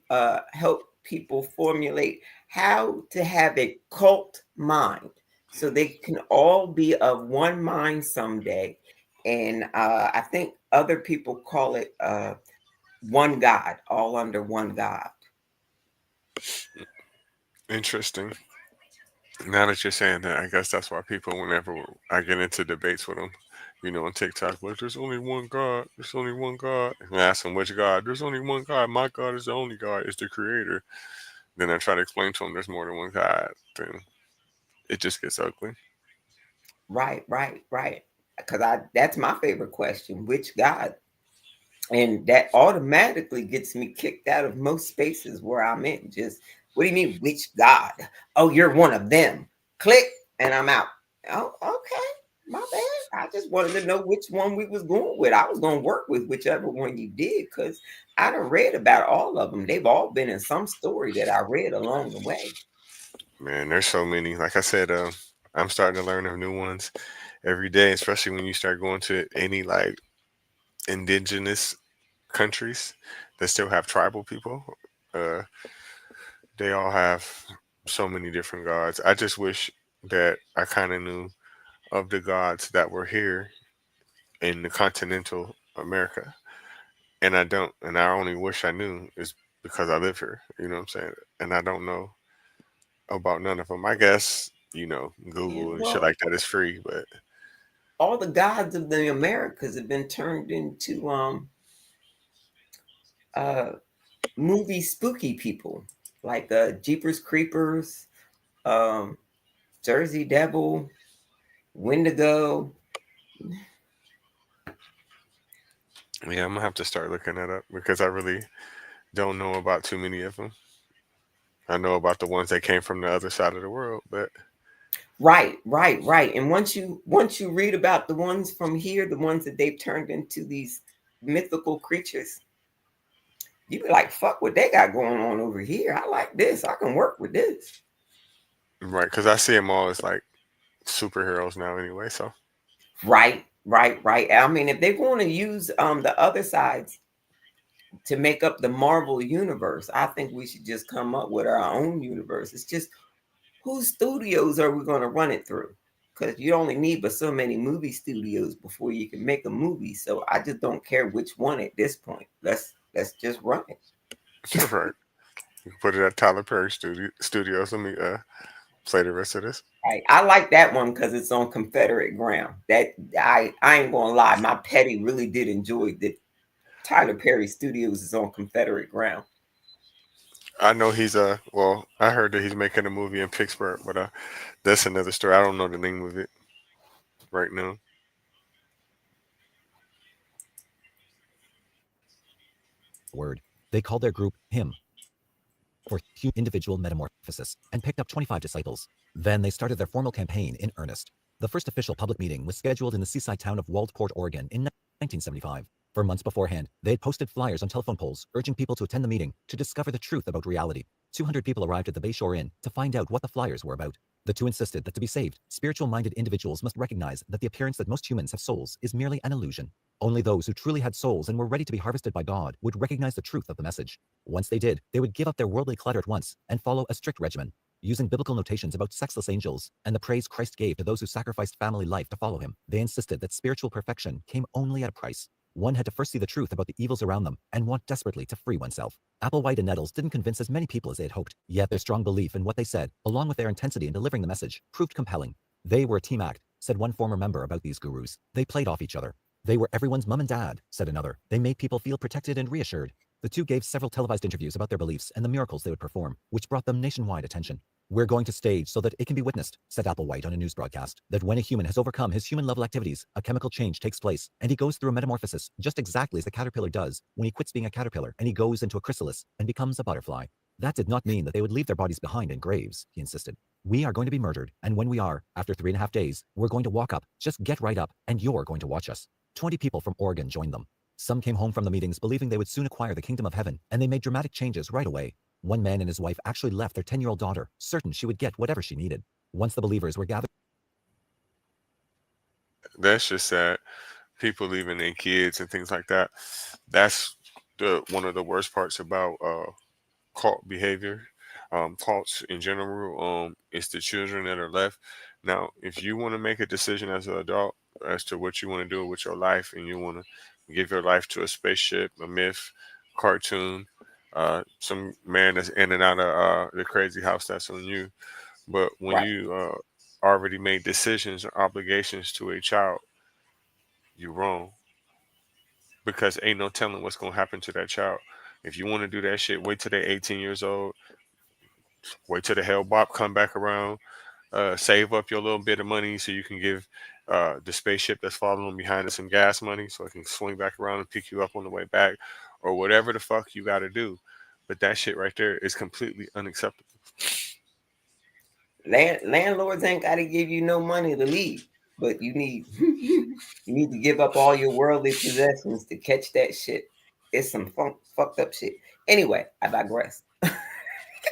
help people formulate how to have a cult mind so they can all be of one mind someday. And I think other people call it one God, all under one God. Interesting. Now that you're saying that, I guess that's why people, whenever I get into debates with them, on TikTok, like, there's only one God, there's only one God. And I ask them, which God? There's only one God. My God is the only God, it's the creator. Then I try to explain to them there's more than one God. Then it just gets ugly. Right. Because that's my favorite question, which God? And that automatically gets me kicked out of most spaces where I'm in. Just, what do you mean, which God? Oh, you're one of them. Click, and I'm out. Oh, okay. My bad. I just wanted to know which one we was going with. I was going to work with whichever one you did, because I done read about all of them. They've all been in some story that I read along the way. Man, there's so many. Like I said, I'm starting to learn of new ones every day, especially when you start going to any like indigenous countries that still have tribal people. Uh, they all have so many different gods. I just wish that I kind of knew of the gods that were here in the continental America, and I don't. And I only wish I knew is because I live here. You know what I'm saying? And I don't know about none of them. I guess Yeah, Google and shit well, like that is free, but all the gods of the Americas have been turned into uh movie spooky people, like Jeepers Creepers, um, Jersey Devil, Wendigo. yeah, I'm gonna have to start looking that up because I really don't know about too many of them. I know about the ones that came from the other side of the world, but Right, right, right. And once you read about the ones from here, the ones that they've turned into these mythical creatures, you be like, fuck what they got going on over here. I like this. I can work with this. right, because I see them all as like superheroes now anyway. So Right, right, right. I mean, if they want to use the other sides to make up the Marvel universe, I think we should just come up with our own universe. It's just whose studios are we going to run it through? Because you only need but so many movie studios before you can make a movie. So I just don't care which one at this point. Let's just run it. right, you can put it at Tyler Perry Studios. Let me play the rest of this. Right. I like that one because it's on Confederate ground. That I ain't gonna lie, my petty really did enjoy that Tyler Perry Studios is on Confederate ground. I know he's well, I heard that he's making a movie in Pittsburgh, but that's another story. I don't know the name of it right now. Word. They called their group Him for individual metamorphosis and picked up 25 disciples. Then they started their formal campaign in earnest. The first official public meeting was scheduled in the seaside town of Waldport, Oregon in 1975. For months beforehand, they had posted flyers on telephone poles urging people to attend the meeting to discover the truth about reality. 200 people arrived at the Bayshore Inn to find out what the flyers were about. The two insisted that to be saved, spiritual-minded individuals must recognize that the appearance that most humans have souls is merely an illusion. Only those who truly had souls and were ready to be harvested by God would recognize the truth of the message. Once they did, they would give up their worldly clutter at once and follow a strict regimen. Using biblical notations about sexless angels and the praise Christ gave to those who sacrificed family life to follow him, they insisted that spiritual perfection came only at a price. One had to first see the truth about the evils around them and want desperately to free oneself. Applewhite and Nettles didn't convince as many people as they had hoped, yet their strong belief in what they said, along with their intensity in delivering the message, proved compelling. They were a team act, said one former member about these gurus. They played off each other. They were everyone's mom and dad, said another. They made people feel protected and reassured. The two gave several televised interviews about their beliefs and the miracles they would perform, which brought them nationwide attention. We're going to stage so that it can be witnessed, said Applewhite on a news broadcast, that when a human has overcome his human-level activities, a chemical change takes place, and he goes through a metamorphosis, just exactly as the caterpillar does when he quits being a caterpillar and he goes into a chrysalis and becomes a butterfly. That did not mean that they would leave their bodies behind in graves, he insisted. We are going to be murdered, and when we are, after 3.5 days, we're going to walk up, just get right up, and you're going to watch us. 20 people from Oregon joined them. Some came home from the meetings believing they would soon acquire the kingdom of heaven, and they made dramatic changes right away. One man and his wife actually left their 10-year-old daughter, certain she would get whatever she needed. Once the believers were gathered, That's just sad. People leaving their kids and things like that. That's the one of the worst parts about cult behavior. Cults in general. It's the children that are left. Now, if you want to make a decision as an adult as to what you want to do with your life, and you want to give your life to a spaceship, a myth, cartoon, some man that's in and out of the crazy house, that's on you. But when Right. you already made decisions or obligations to a child, you're wrong, because ain't no telling what's gonna happen to that child. If you want to do that shit, wait till they're 18 years old. Wait till the hell bop come back around. Save up your little bit of money so you can give the spaceship that's following behind us some gas money so it can swing back around and pick you up on the way back, or whatever the fuck you got to do. But that shit right there is completely unacceptable. Landlords ain't got to give you no money to leave, but you need you need to give up all your worldly possessions to catch that shit. It's some fucked up shit. Anyway, I digress.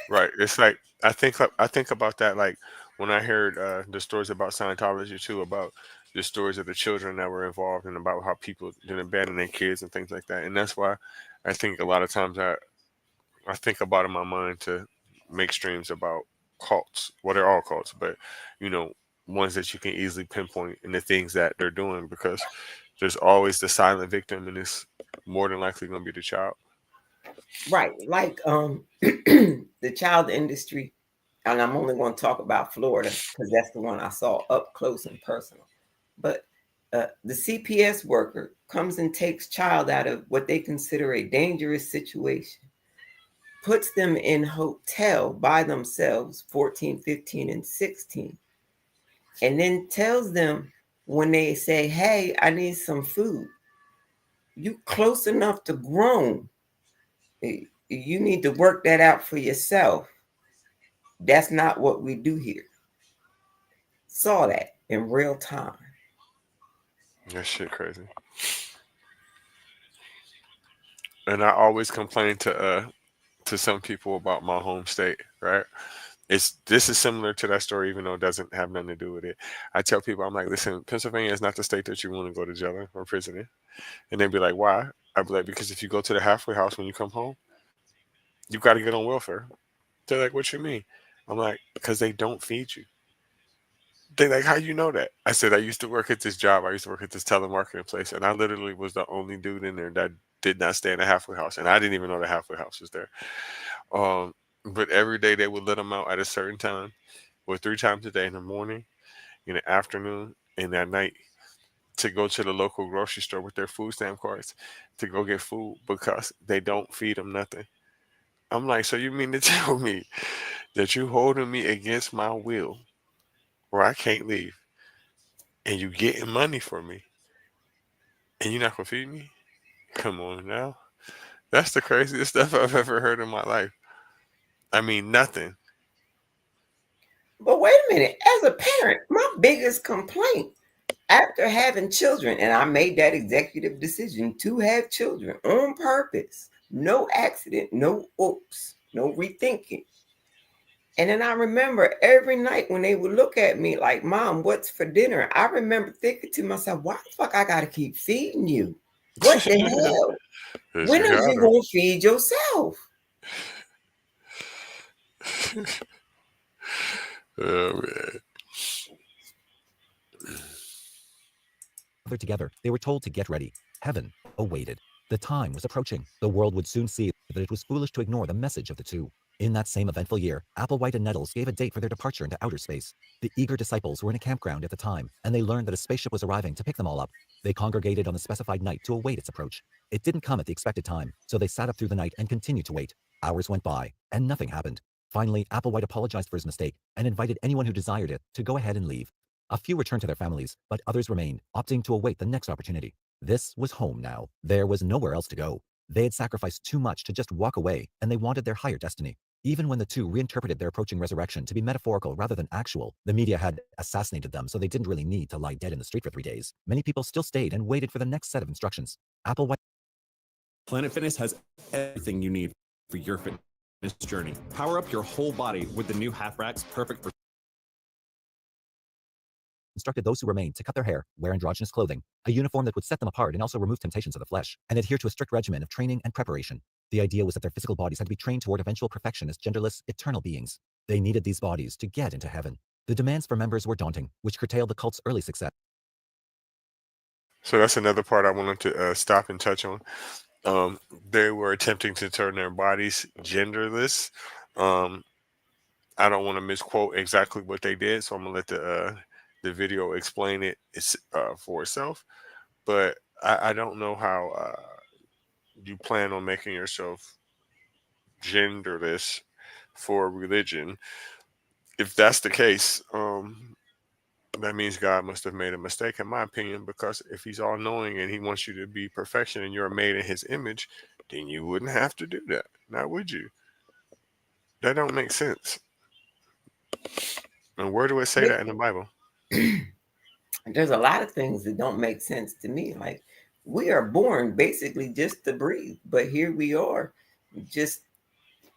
Right. It's like I think about that like when I heard the stories about Scientology too, about the stories of the children that were involved and about how people didn't abandon their kids and things like that. And that's why I think a lot of times I think about in my mind to make streams about cults. Well, they're all cults, but you know, ones that you can easily pinpoint in the things that they're doing because there's always the silent victim, and it's more than likely going to be the child. Right. Like the child industry, and I'm only going to talk about Florida because that's the one I saw up close and personal. But the CPS worker comes and takes child out of what they consider a dangerous situation, puts them in hotel by themselves, 14, 15, and 16, and then tells them when they say, hey, I need some food, you close enough to grown. You need to work that out for yourself. That's not what we do here. Saw that in real time. That shit crazy. And I always complain to some people about my home state, right? This is similar to that story, even though it doesn't have nothing to do with it. I tell people, I'm like, listen, Pennsylvania is not the state that you want to go to jail in or prison in. And they'd be like, why? I'd be like, because if you go to the halfway house when you come home, you got to get on welfare. They're like, what you mean? I'm like, because they don't feed you. They like, how you know that? I said, I used to work at this job. I used to work at this telemarketing place, and I literally was the only dude in there that did not stay in the halfway house, and I didn't even know the halfway house was there. Um, but every day they would let them out at a certain time, or 3 times a day in the morning, in the afternoon, and at night to go to the local grocery store with their food stamp cards to go get food because they don't feed them nothing. I'm like, so you mean to tell me that you holding me against my will where I can't leave and you getting money for me and you're not gonna feed me? Come on now. That's the craziest stuff I've ever heard in my life. I mean, nothing. But wait a minute, as a parent, my biggest complaint after having children, and I made that executive decision to have children on purpose, no accident, no oops, no rethinking. And then I remember every night when they would look at me like, Mom, what's for dinner? I remember thinking to myself, why the fuck I gotta keep feeding you? What the hell? 'Cause When you are you got gonna feed yourself? her. Oh man. Gathered together, they were told to get ready. Heaven awaited. The time was approaching. The world would soon see that it was foolish to ignore the message of the two. In that same eventful year, Applewhite and Nettles gave a date for their departure into outer space. The eager disciples were in a campground at the time, and they learned that a spaceship was arriving to pick them all up. They congregated on the specified night to await its approach. It didn't come at the expected time, so they sat up through the night and continued to wait. Hours went by, and nothing happened. Finally, Applewhite apologized for his mistake and invited anyone who desired it to go ahead and leave. A few returned to their families, but others remained, opting to await the next opportunity. This was home now. There was nowhere else to go. They had sacrificed too much to just walk away, and they wanted their higher destiny. Even when the two reinterpreted their approaching resurrection to be metaphorical rather than actual, the media had assassinated them, so they didn't really need to lie dead in the street for 3 days. Many people still stayed and waited for the next set of instructions. Applewhite Planet Fitness has everything you need for your fitness journey. Power up your whole body with the new half racks, perfect for instructed those who remained to cut their hair, wear androgynous clothing, a uniform that would set them apart and also remove temptations of the flesh, and adhere to a strict regimen of training and preparation. The idea was that their physical bodies had to be trained toward eventual perfection as genderless, eternal beings. They needed these bodies to get into heaven. The demands for members were daunting, which curtailed the cult's early success. So that's another part I wanted to stop and touch on. They were attempting to turn their bodies genderless. Um, I don't want to misquote exactly what they did, so I'm gonna let the video explain it for itself. But I don't know how you plan on making yourself genderless for religion. If that's the case, that means God must have made a mistake, in my opinion, because if He's all knowing and He wants you to be perfection and you're made in His image, then you wouldn't have to do that. Now, would you? That don't make sense. And where do it say that in the Bible? There's a lot of things that don't make sense to me. Like, we are born basically just to breathe, but here we are just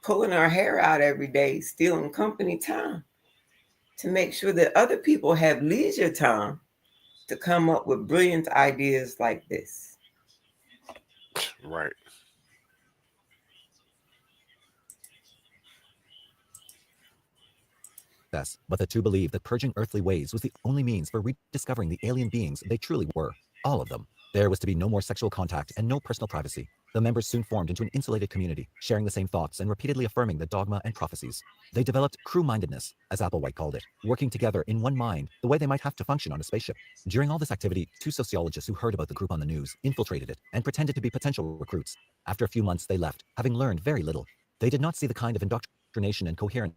pulling our hair out every day, stealing company time to make sure that other people have leisure time to come up with brilliant ideas like this. Right. But the two believed that purging earthly ways was the only means for rediscovering the alien beings they truly were, all of them. There was to be no more sexual contact and no personal privacy. The members soon formed into an insulated community, sharing the same thoughts and repeatedly affirming the dogma and prophecies. They developed crew-mindedness, as Applewhite called it, working together in one mind, the way they might have to function on a spaceship. During all this activity, two sociologists who heard about the group on the news infiltrated it and pretended to be potential recruits. After a few months, they left, having learned very little. They did not see the kind of indoctrination and coherence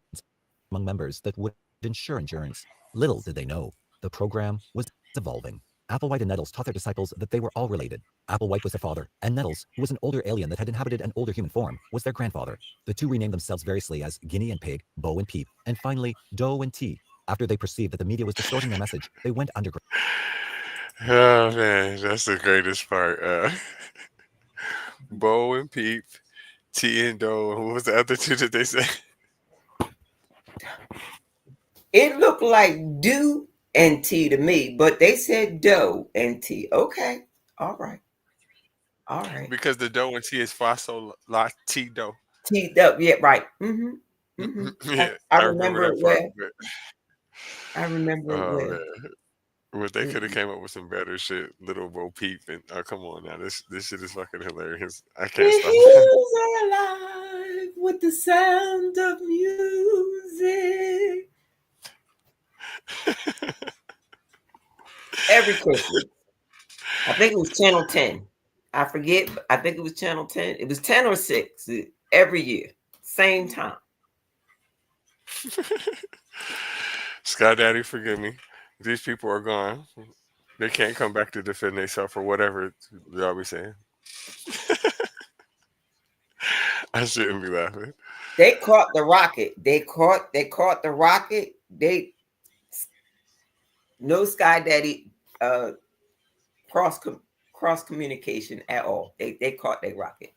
among members that would ensure endurance. Little did they know, the program was evolving. Applewhite and Nettles taught their disciples that they were all related. Applewhite was their father, and Nettles, who was an older alien that had inhabited an older human form, was their grandfather. The two renamed themselves variously as Guinea and Pig, Bo and Peep, and finally, Doe and T. After they perceived that the media was distorting their message, they went underground. Oh man, that's the greatest part. Bo and Peep, T and Doe. What was the other two that they say? It looked like do and T to me, but they said doe and T. Okay. All right. All right. Because the Doe and T is Faso La T Do. T up. Yeah, right. Mm-hmm. Mm-hmm. Yeah, I I remember remember it that part. well. But, I remember it oh well. man, but they could have Mm-hmm. came up with some better shit. Little Bo Peep and come on now, this shit is fucking hilarious. I The can't stop. hills are alive with the sound of music. Every Christmas. I think it was Channel 10. I forget, but I think it was Channel 10. It was 10 or 6 every year. Same time. Sky Daddy, forgive me. These people are gone. They can't come back to defend themselves or whatever y'all be saying. I shouldn't be laughing. They caught the rocket. They caught the rocket. No Sky Daddy cross communication at all. They caught their rocket.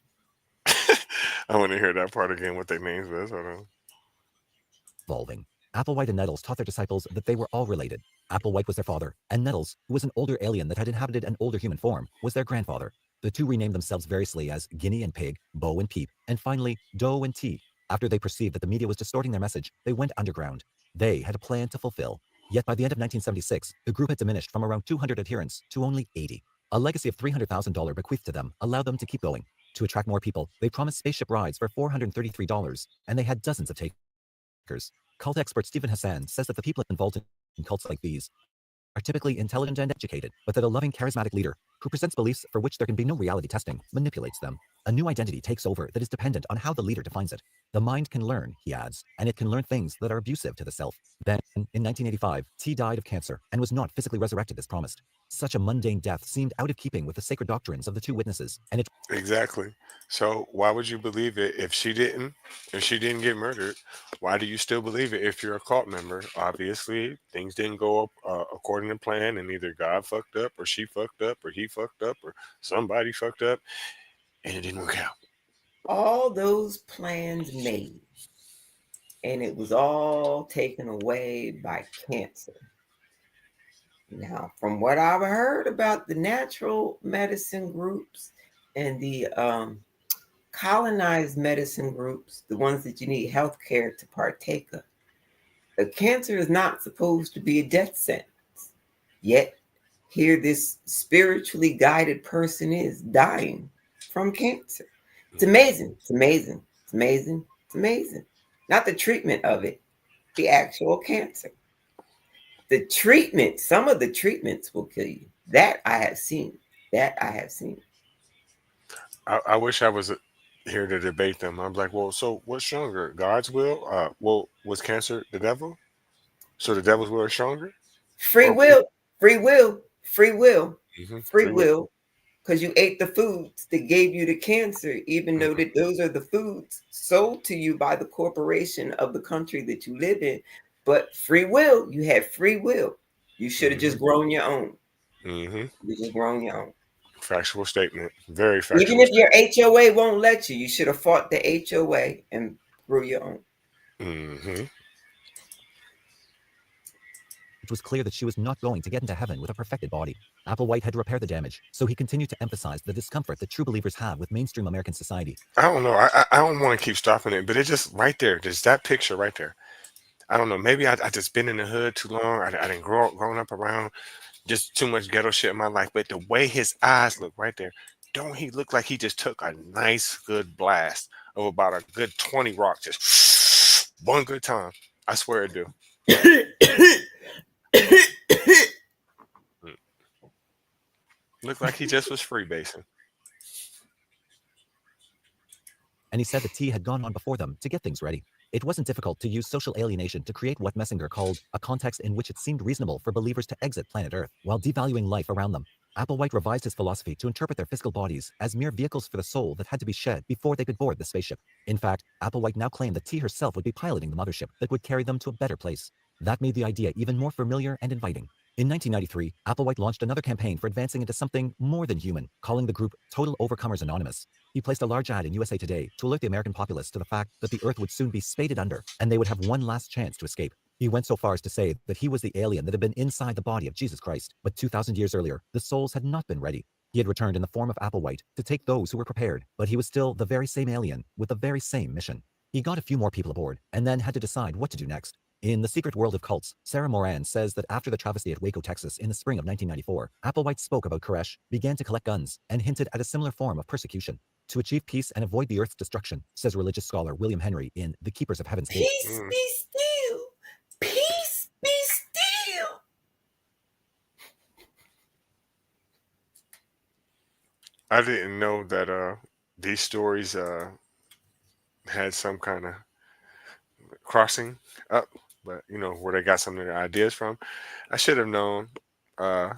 I want to hear that part again. What their names was. Hold on. Evolving. Applewhite and Nettles taught their disciples that they were all related. Applewhite was their father, and Nettles, who was an older alien that had inhabited an older human form, was their grandfather. The two renamed themselves variously as Guinea and Pig, Bo and Peep, and finally, Doe and T. After they perceived that the media was distorting their message, they went underground. They had a plan to fulfill. Yet by the end of 1976, the group had diminished from around 200 adherents to only 80. A legacy of $300,000 bequeathed to them allowed them to keep going. To attract more people, they promised spaceship rides for $433, and they had dozens of takers. Cult expert Stephen Hassan says that the people involved in cults like these are typically intelligent and educated, but that a loving, charismatic leader who presents beliefs for which there can be no reality testing manipulates them. A new identity takes over that is dependent on how the leader defines it. The mind can learn, he adds, and it can learn things that are abusive to the self. Then, in 1985, T died of cancer and was not physically resurrected as promised. Such a mundane death seemed out of keeping with the sacred doctrines of the two witnesses, and it Exactly. So why would you believe it if she didn't? If she didn't get murdered, why do you still believe it if you're a cult member? Obviously, things didn't go up according to plan, and either God fucked up, or she fucked up, or he fucked up, or somebody fucked up, and it didn't work out. All those plans made, and it was all taken away by cancer. Now, from what I've heard about the natural medicine groups and the colonized medicine groups, the ones that you need health care to partake of, the cancer is not supposed to be a death sentence. Yet, here this spiritually guided person is dying from cancer. It's amazing. It's amazing. It's amazing. It's amazing. Not the treatment of it, the actual cancer. The treatment, some of the treatments will kill you. That I have seen. That I have seen. I wish I was here to debate them. I'm like, well, so what's stronger, God's will? Well, was cancer the devil? So the devil's will is stronger? Free will, free will, free will, free Free will. will. Because you ate the foods that gave you the cancer, even though that those are the foods sold to you by the corporation of the country that you live in. But free will, you had free will. You should have just grown your own. You just grown your own. Factual statement. Very factual. Even if your HOA won't let you, you should have fought the HOA and grew your own. It was clear that she was not going to get into heaven with a perfected body. Applewhite had to repair the damage, so he continued to emphasize the discomfort that true believers have with mainstream American society. I don't know. I don't want to keep stopping it, but it's just right there. There's that picture right there. I don't know. Maybe I just been in the hood too long. I didn't grown up around just too much ghetto shit in my life. But the way his eyes look right there, don't he look like he just took a nice good blast of about a good 20 rock, just one good time? I swear it do. Look like he just was freebasing. And he said that T had gone on before them to get things ready. It wasn't difficult to use social alienation to create what Messinger called a context in which it seemed reasonable for believers to exit planet Earth while devaluing life around them. Applewhite revised his philosophy to interpret their physical bodies as mere vehicles for the soul that had to be shed before they could board the spaceship. In fact, Applewhite now claimed that T herself would be piloting the mothership that would carry them to a better place. That made the idea even more familiar and inviting. In 1993, Applewhite launched another campaign for advancing into something more than human, calling the group Total Overcomers Anonymous. He placed a large ad in USA Today to alert the American populace to the fact that the Earth would soon be spaded under, and they would have one last chance to escape. He went so far as to say that he was the alien that had been inside the body of Jesus Christ, but 2,000 years earlier, the souls had not been ready. He had returned in the form of Applewhite to take those who were prepared, but he was still the very same alien with the very same mission. He got a few more people aboard, and then had to decide what to do next. In The Secret World of Cults, Sarah Moran says that after the travesty at Waco, Texas in the spring of 1994, Applewhite spoke about Koresh, began to collect guns, and hinted at a similar form of persecution. To achieve peace and avoid the Earth's destruction, says religious scholar William Henry in The Keepers of Heaven's Gate. Peace be still. Peace be still. I didn't know that these stories had some kind of crossing up, but where they got some of their ideas from. I should have known, uh,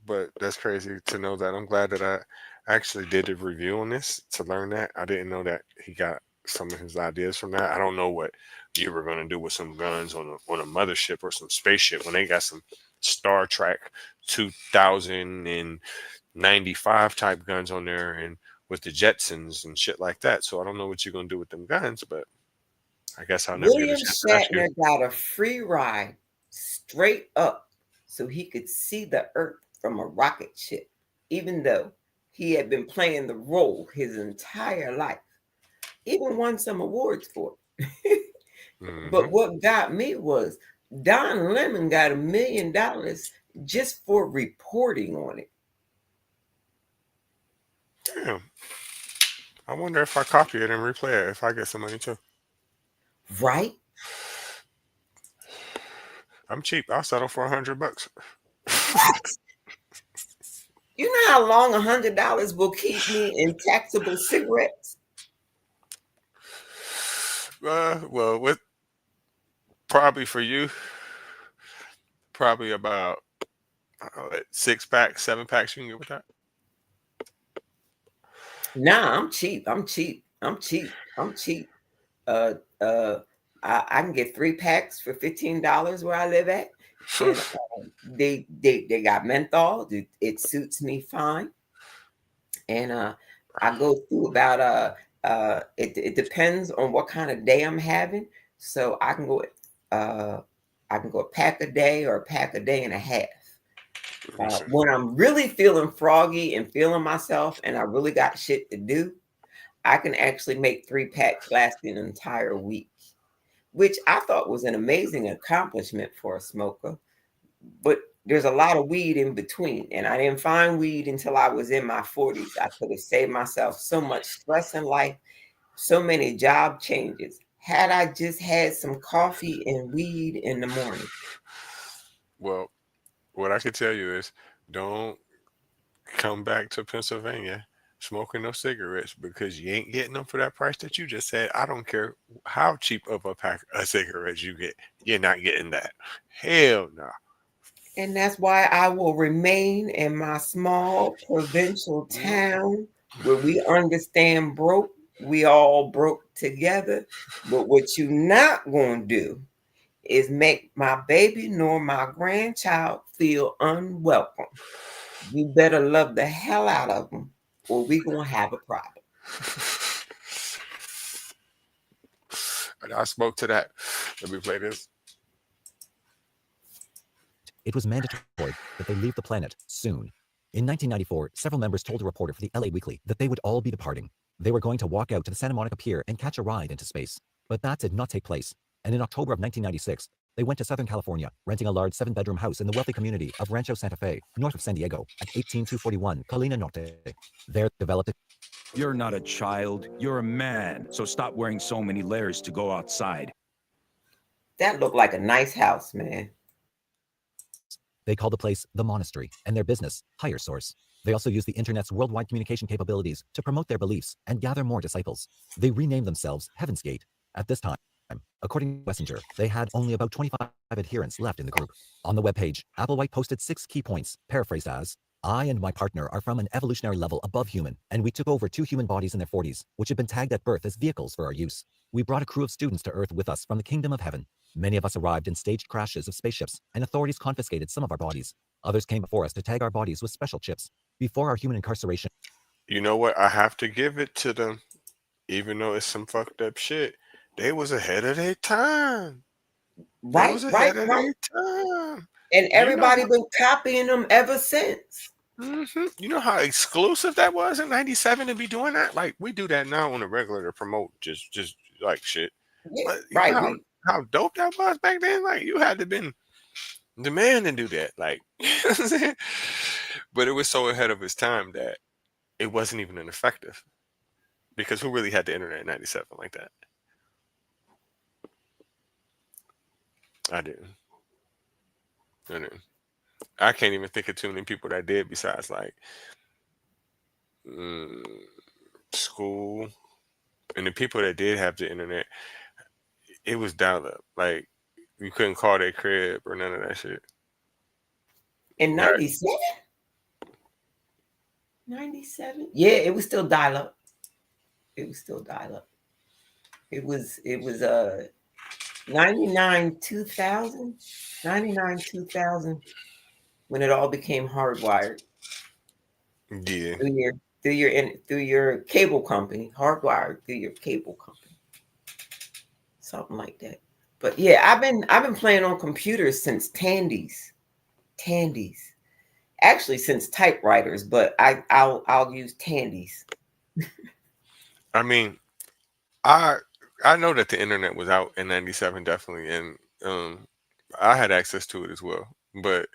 but that's crazy to know that. I'm glad that I actually did a review on this to learn that. I didn't know that he got some of his ideas from that. I don't know what you were gonna do with some guns on a mothership or some spaceship when they got some Star Trek 2095 type guns on there and with the Jetsons and shit like that. So I don't know what you're gonna do with them guns, but I guess I'll never get a William chance to ask you. Shatner got a free ride straight up so he could see the Earth from a rocket ship, even though he had been playing the role his entire life. Even won some awards for it. But what got me was Don Lemon got $1 million just for reporting on it. Damn. I wonder if I copy it and replay it, if I get some money too. Right? I'm cheap. I'll settle for $100. You know how long $100 will keep me in taxable cigarettes? Well, with probably for you, probably about 6 packs, 7 packs you can get with that. Nah, I'm cheap. I'm cheap. I can get 3 packs for $15 where I live at. And, they got menthol. It suits me fine. And I go through about it depends on what kind of day I'm having. So I can go a pack a day or a pack a day and a half. When I'm really feeling froggy and feeling myself and I really got shit to do, I can actually make 3 packs last an entire week, which I thought was an amazing accomplishment for a smoker. But there's a lot of weed in between, and I didn't find weed until I was in my 40s. I could have saved myself so much stress in life, so many job changes, had I just had some coffee and weed in the morning. Well, what I can tell you is don't come back to Pennsylvania smoking no cigarettes because you ain't getting them for that price that you just said. I don't care how cheap of a pack of cigarettes you get. You're not getting that. Hell no. And that's why I will remain in my small provincial town where we understand broke. We all broke together. But what you not going to do is make my baby nor my grandchild feel unwelcome. You better love the hell out of them or we going to have a problem. And I spoke to that. Let me play this. it was mandatory that they leave the planet soon. In 1994, several members told a reporter for the LA Weekly that they would all be departing. They were going to walk out to the Santa Monica Pier and catch a ride into space. But that did not take place. And in October of 1996, they went to Southern California, renting a large 7-bedroom house in the wealthy community of Rancho Santa Fe, north of San Diego, at 18241 Colina Norte. There developed. You're not a child, you're a man, so stop wearing so many layers to go outside. That looked like a nice house, man. They called the place the Monastery, and their business, Higher Source. They also used the internet's worldwide communication capabilities to promote their beliefs and gather more disciples. They renamed themselves Heaven's Gate. At this time, according to Messenger, they had only about 25 adherents left in the group. On the webpage, Applewhite posted 6 key points, paraphrased as, I and my partner are from an evolutionary level above human, and we took over 2 human bodies in their 40s, which had been tagged at birth as vehicles for our use. We brought a crew of students to Earth with us from the kingdom of heaven. Many of us arrived in staged crashes of spaceships, and authorities confiscated some of our bodies. Others came before us to tag our bodies with special chips. Before our human incarceration. You know what? I have to give it to them. Even though it's some fucked up shit, they was ahead of their time. They was ahead of their time. And everybody been copying them ever since. You know how exclusive that was in '97 to be doing that? Like, we do that now on a regular to promote just like shit. Yeah, But you know how dope that was back then? Like, you had to been the man to do that. Like, but it was so ahead of its time that it wasn't even effective. Because who really had the internet in '97 like that? I didn't. I can't even think of too many people that did besides like school. And the people that did have the internet, it was dial up. Like, you couldn't call their crib or none of that shit. In 97? 97? Yeah, it was still dial up. It was 99 2000 when it all became hardwired. Yeah. Through your cable company, hardwired through your cable company. Something like that. But yeah, I've been playing on computers since Tandies. Actually since typewriters, but I'll use Tandies. I mean, I know that the internet was out in '97 definitely, and I had access to it as well, but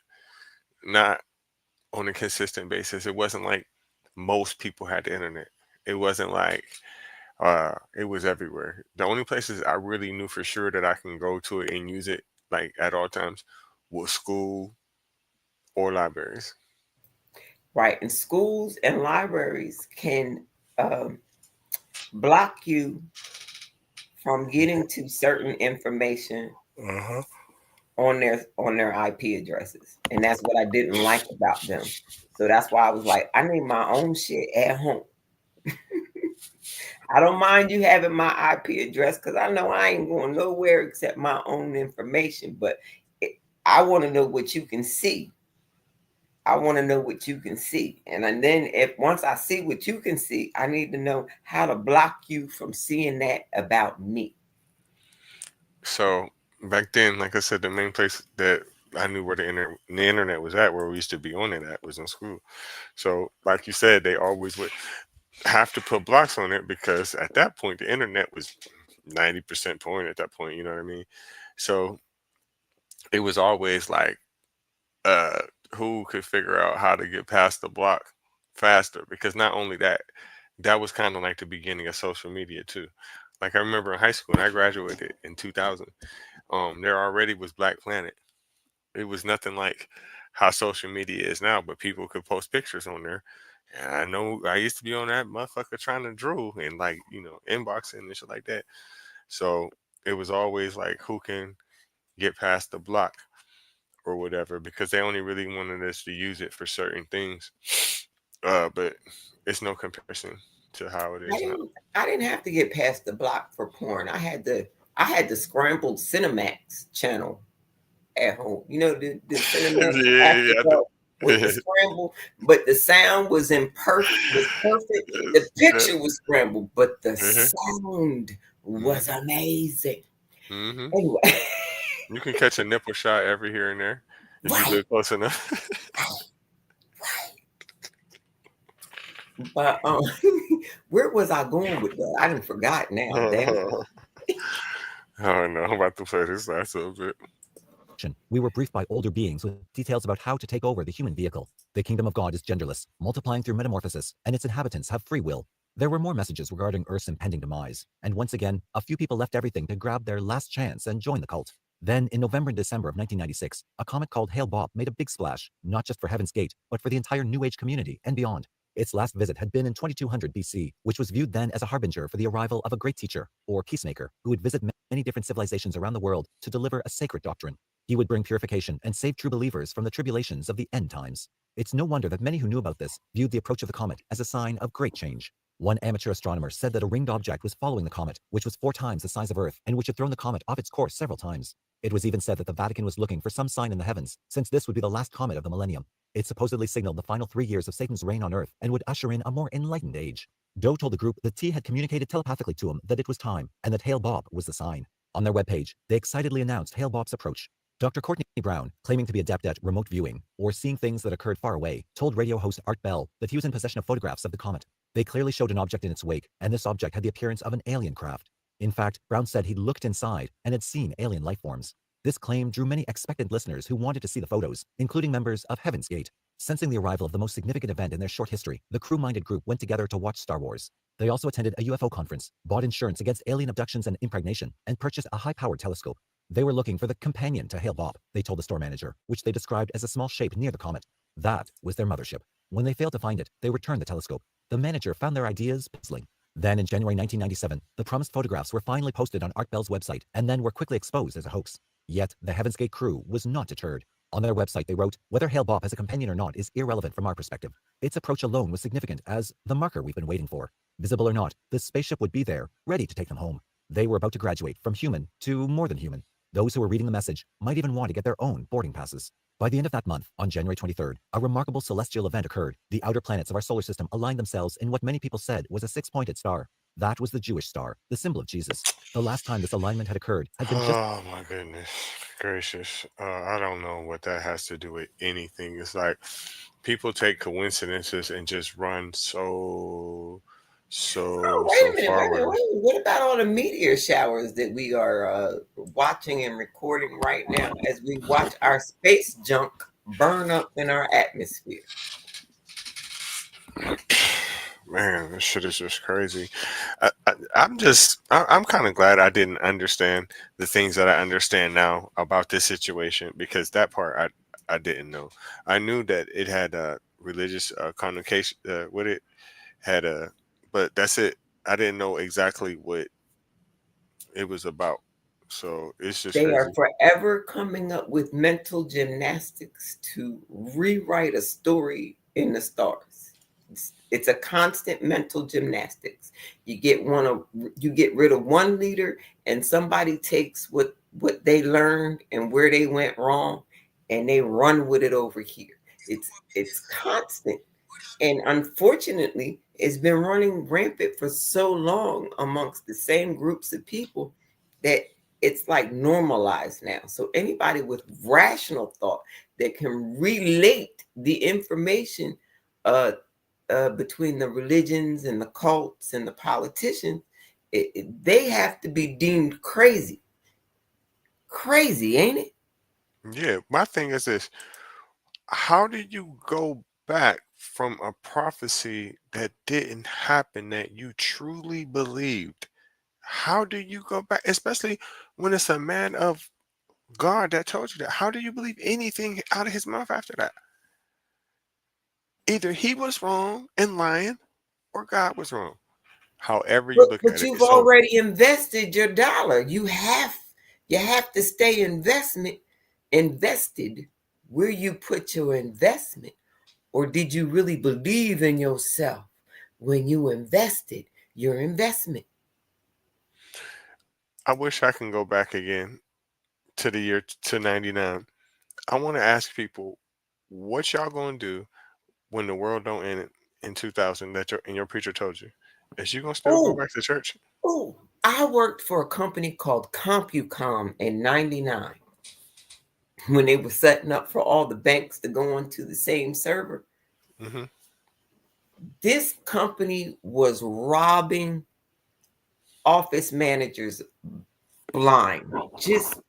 not on a consistent basis. It wasn't like most people had the internet. It wasn't like it was everywhere. The only places I really knew for sure that I can go to it and use it like at all times was school or libraries. Right, and schools and libraries can block you from getting to certain information on their IP addresses, and that's what I didn't like about them. So that's why I was like, I need my own shit at home. I don't mind you having my IP address because I know I ain't going nowhere except my own information. But I want to know what you can see. I want to know what you can see. And then once I see what you can see, I need to know how to block you from seeing that about me. So back then, like I said, the main place that I knew where the internet was at, where we used to be on it at, was in school. So like you said, they always would have to put blocks on it because at that point, the internet was 90% porn at that point. You know what I mean? So it was always like, who could figure out how to get past the block faster? Because not only that was kind of like the beginning of social media too. Like, I remember in high school, and I graduated in 2000. There already was Black Planet. It was nothing like how social media is now, but people could post pictures on there. And I know I used to be on that motherfucker trying to drool and, like, inboxing and shit like that. So it was always like, who can get past the block or whatever, because they only really wanted us to use it for certain things. But it's no comparison to how it is now. I didn't have to get past the block for porn. I had the scrambled Cinemax channel at home. You know, the Cinemax with the scramble, but the sound was perfect. The picture was scrambled, but the sound was amazing. Anyway. You can catch a nipple shot every here and there. Did you do it close enough? But where was I going with that? I didn't forgot now. Damn it. Oh no, I'm about to play this last little bit. We were briefed by older beings with details about how to take over the human vehicle. The kingdom of God is genderless, multiplying through metamorphosis, and its inhabitants have free will. There were more messages regarding Earth's impending demise, and once again, a few people left everything to grab their last chance and join the cult. Then, in November and December of 1996, a comet called Hale Bopp made a big splash, not just for Heaven's Gate, but for the entire New Age community and beyond. Its last visit had been in 2200 BC, which was viewed then as a harbinger for the arrival of a great teacher, or peacemaker, who would visit many different civilizations around the world to deliver a sacred doctrine. He would bring purification and save true believers from the tribulations of the end times. It's no wonder that many who knew about this viewed the approach of the comet as a sign of great change. One amateur astronomer said that a ringed object was following the comet, which was 4 times the size of Earth and which had thrown the comet off its course several times. It was even said that the Vatican was looking for some sign in the heavens, since this would be the last comet of the millennium. It supposedly signaled the final 3 years of Satan's reign on Earth and would usher in a more enlightened age. Doe told the group that T had communicated telepathically to him that it was time, and that Hale Bopp was the sign. On their webpage, they excitedly announced Hale Bopp's approach. Dr. Courtney Brown, claiming to be adept at remote viewing, or seeing things that occurred far away, told radio host Art Bell that he was in possession of photographs of the comet. They clearly showed an object in its wake, and this object had the appearance of an alien craft. In fact, Brown said he'd looked inside and had seen alien life forms. This claim drew many expectant listeners who wanted to see the photos, including members of Heaven's Gate. Sensing the arrival of the most significant event in their short history, the crew-minded group went together to watch Star Wars. They also attended a UFO conference, bought insurance against alien abductions and impregnation, and purchased a high-powered telescope. They were looking for the companion to Hale Bopp, they told the store manager, which they described as a small shape near the comet. That was their mothership. When they failed to find it, they returned the telescope. The manager found their ideas puzzling. Then in January 1997, the promised photographs were finally posted on Art Bell's website and then were quickly exposed as a hoax. Yet, the Heaven's Gate crew was not deterred. On their website, they wrote, "Whether Hale Bopp has a companion or not is irrelevant from our perspective. Its approach alone was significant as the marker we've been waiting for. Visible or not, the spaceship would be there, ready to take them home." They were about to graduate from human to more than human. Those who were reading the message might even want to get their own boarding passes. By the end of that month, on January 23rd, a remarkable celestial event occurred. The outer planets of our solar system aligned themselves in what many people said was a 6-pointed star. That was the Jewish star, the symbol of Jesus. The last time this alignment had occurred had been just... Oh my goodness gracious. I don't know what that has to do with anything. It's like people take coincidences and just run so Wait a minute, far wait a minute, with wait a minute. What about all the meteor showers that we are watching and recording right now as we watch our space junk burn up in our atmosphere? Man, this shit is just crazy. I'm kind of glad I didn't understand the things that I understand now about this situation, because that part I didn't know. I knew that it had a religious connotation with it, had a, but that's it. I didn't know exactly what it was about. So it's just They are crazy. forever coming up with mental gymnastics to rewrite a story in the stars. It's a constant mental gymnastics. You get rid of one leader, and somebody takes what they learned and where they went wrong, and they run with it over here. It's constant. And unfortunately, it's been running rampant for so long amongst the same groups of people that it's like normalized now. So anybody with rational thought that can relate the information between the religions and the cults and the politicians, they have to be deemed crazy. Crazy, ain't it? Yeah, my thing is this: how do you go back from a prophecy that didn't happen that you truly believed? How do you go back, especially when it's a man of God that told you that? How do you believe anything out of his mouth after that? Either he was wrong and lying, or God was wrong. However you look But at it, you've it's over. already invested your dollar. You have to stay invested where you put your investment. Or did you really believe in yourself when you invested your investment? I wish I can go back again to the year to 99. I want to ask people, what y'all gonna do when the world don't end in 2000 that your preacher told you? Is you gonna still go back to church? I worked for a company called CompuCom in 99. when they were setting up for all the banks to go onto the same server. Mm-hmm. This company was robbing office managers blind. Just,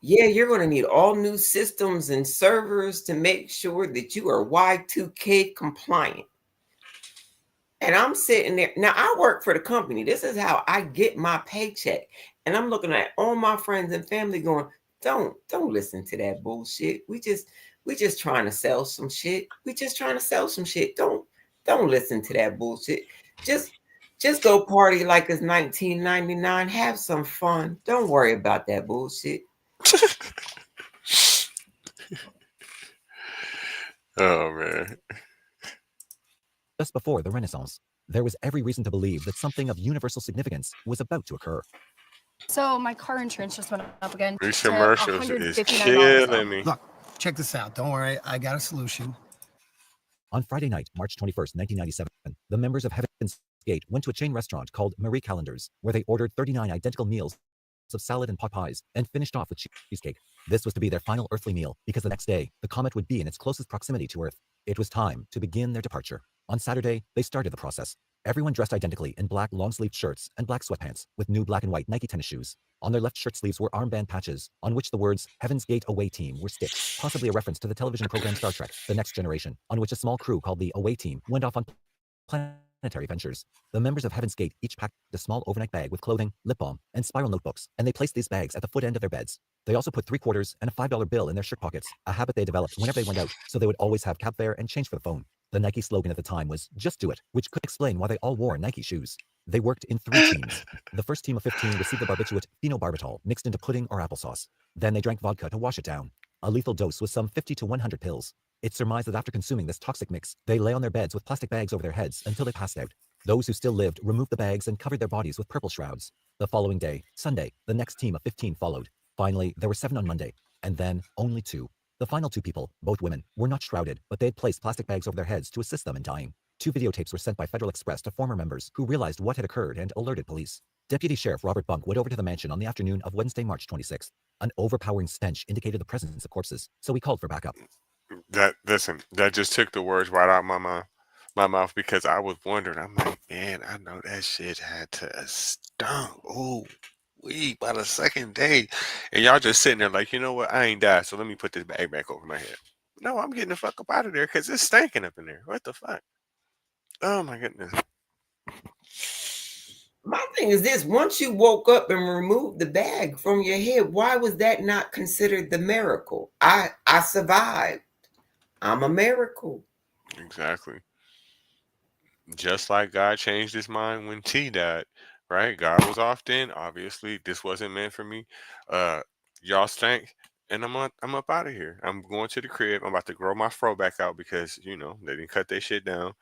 yeah, you're going to need all new systems and servers to make sure that you are Y2K compliant. And I'm sitting there. Now, I work for the company. This is how I get my paycheck. And I'm looking at all my friends and family going, don't listen to that bullshit. We just trying to sell some shit. We just trying to sell some shit. Don't listen to that bullshit. Just go party like it's 1999. Have some fun. Don't worry about that bullshit. Oh man. Just before the Renaissance, there was every reason to believe that something of universal significance was about to occur. So my car insurance just went up again These to commercials is $159. killing me. Look, check this out. Don't worry, I got a solution. On Friday night, March 21st, 1997, the members of Heaven's Gate went to a chain restaurant called Marie Callender's, where they ordered 39 identical meals of salad and pot pies, and finished off with cheesecake. This was to be their final earthly meal, because the next day, the comet would be in its closest proximity to Earth. It was time to begin their departure. On Saturday, they started the process. Everyone dressed identically in black long-sleeved shirts and black sweatpants, with new black and white Nike tennis shoes. On their left shirt sleeves were armband patches, on which the words Heaven's Gate Away Team were stitched, possibly a reference to the television program Star Trek, The Next Generation, on which a small crew called the Away Team went off on planetary ventures. The members of Heaven's Gate each packed a small overnight bag with clothing, lip balm, and spiral notebooks, and they placed these bags at the foot end of their beds. They also put 3 quarters and a $5 bill in their shirt pockets, a habit they developed whenever they went out, so they would always have cab fare and change for the phone. The Nike slogan at the time was, "Just do it," which could explain why they all wore Nike shoes. They worked in 3 teams. The first team of 15 received the barbiturate phenobarbital mixed into pudding or applesauce. Then they drank vodka to wash it down. A lethal dose was some 50 to 100 pills. It's surmised that after consuming this toxic mix, they lay on their beds with plastic bags over their heads until they passed out. Those who still lived removed the bags and covered their bodies with purple shrouds. The following day, Sunday, the next team of 15 followed. Finally, there were 7 on Monday, and then only 2. The final 2 people, both women, were not shrouded, but they had placed plastic bags over their heads to assist them in dying. 2 videotapes were sent by Federal Express to former members who realized what had occurred and alerted police. Deputy Sheriff Robert Bunk went over to the mansion on the afternoon of Wednesday, March 26th. An overpowering stench indicated the presence of corpses, so he called for backup. That just took the words right out of my mouth because I was wondering. I'm like, man, I know that shit had to stunk. Oh, by the second day, and y'all just sitting there like, you know what? I ain't died, so let me put this bag back over my head. No, I'm getting the fuck up out of there because it's stinking up in there. What the fuck? Oh my goodness. My thing is this: once you woke up and removed the bag from your head, why was that not considered the miracle? I survived. I'm a miracle. Exactly. Just like God changed his mind when T died, right? God was off then. Obviously, this wasn't meant for me. Y'all stank, and I'm up out of here. I'm going to the crib. I'm about to grow my fro back out because they didn't cut their shit down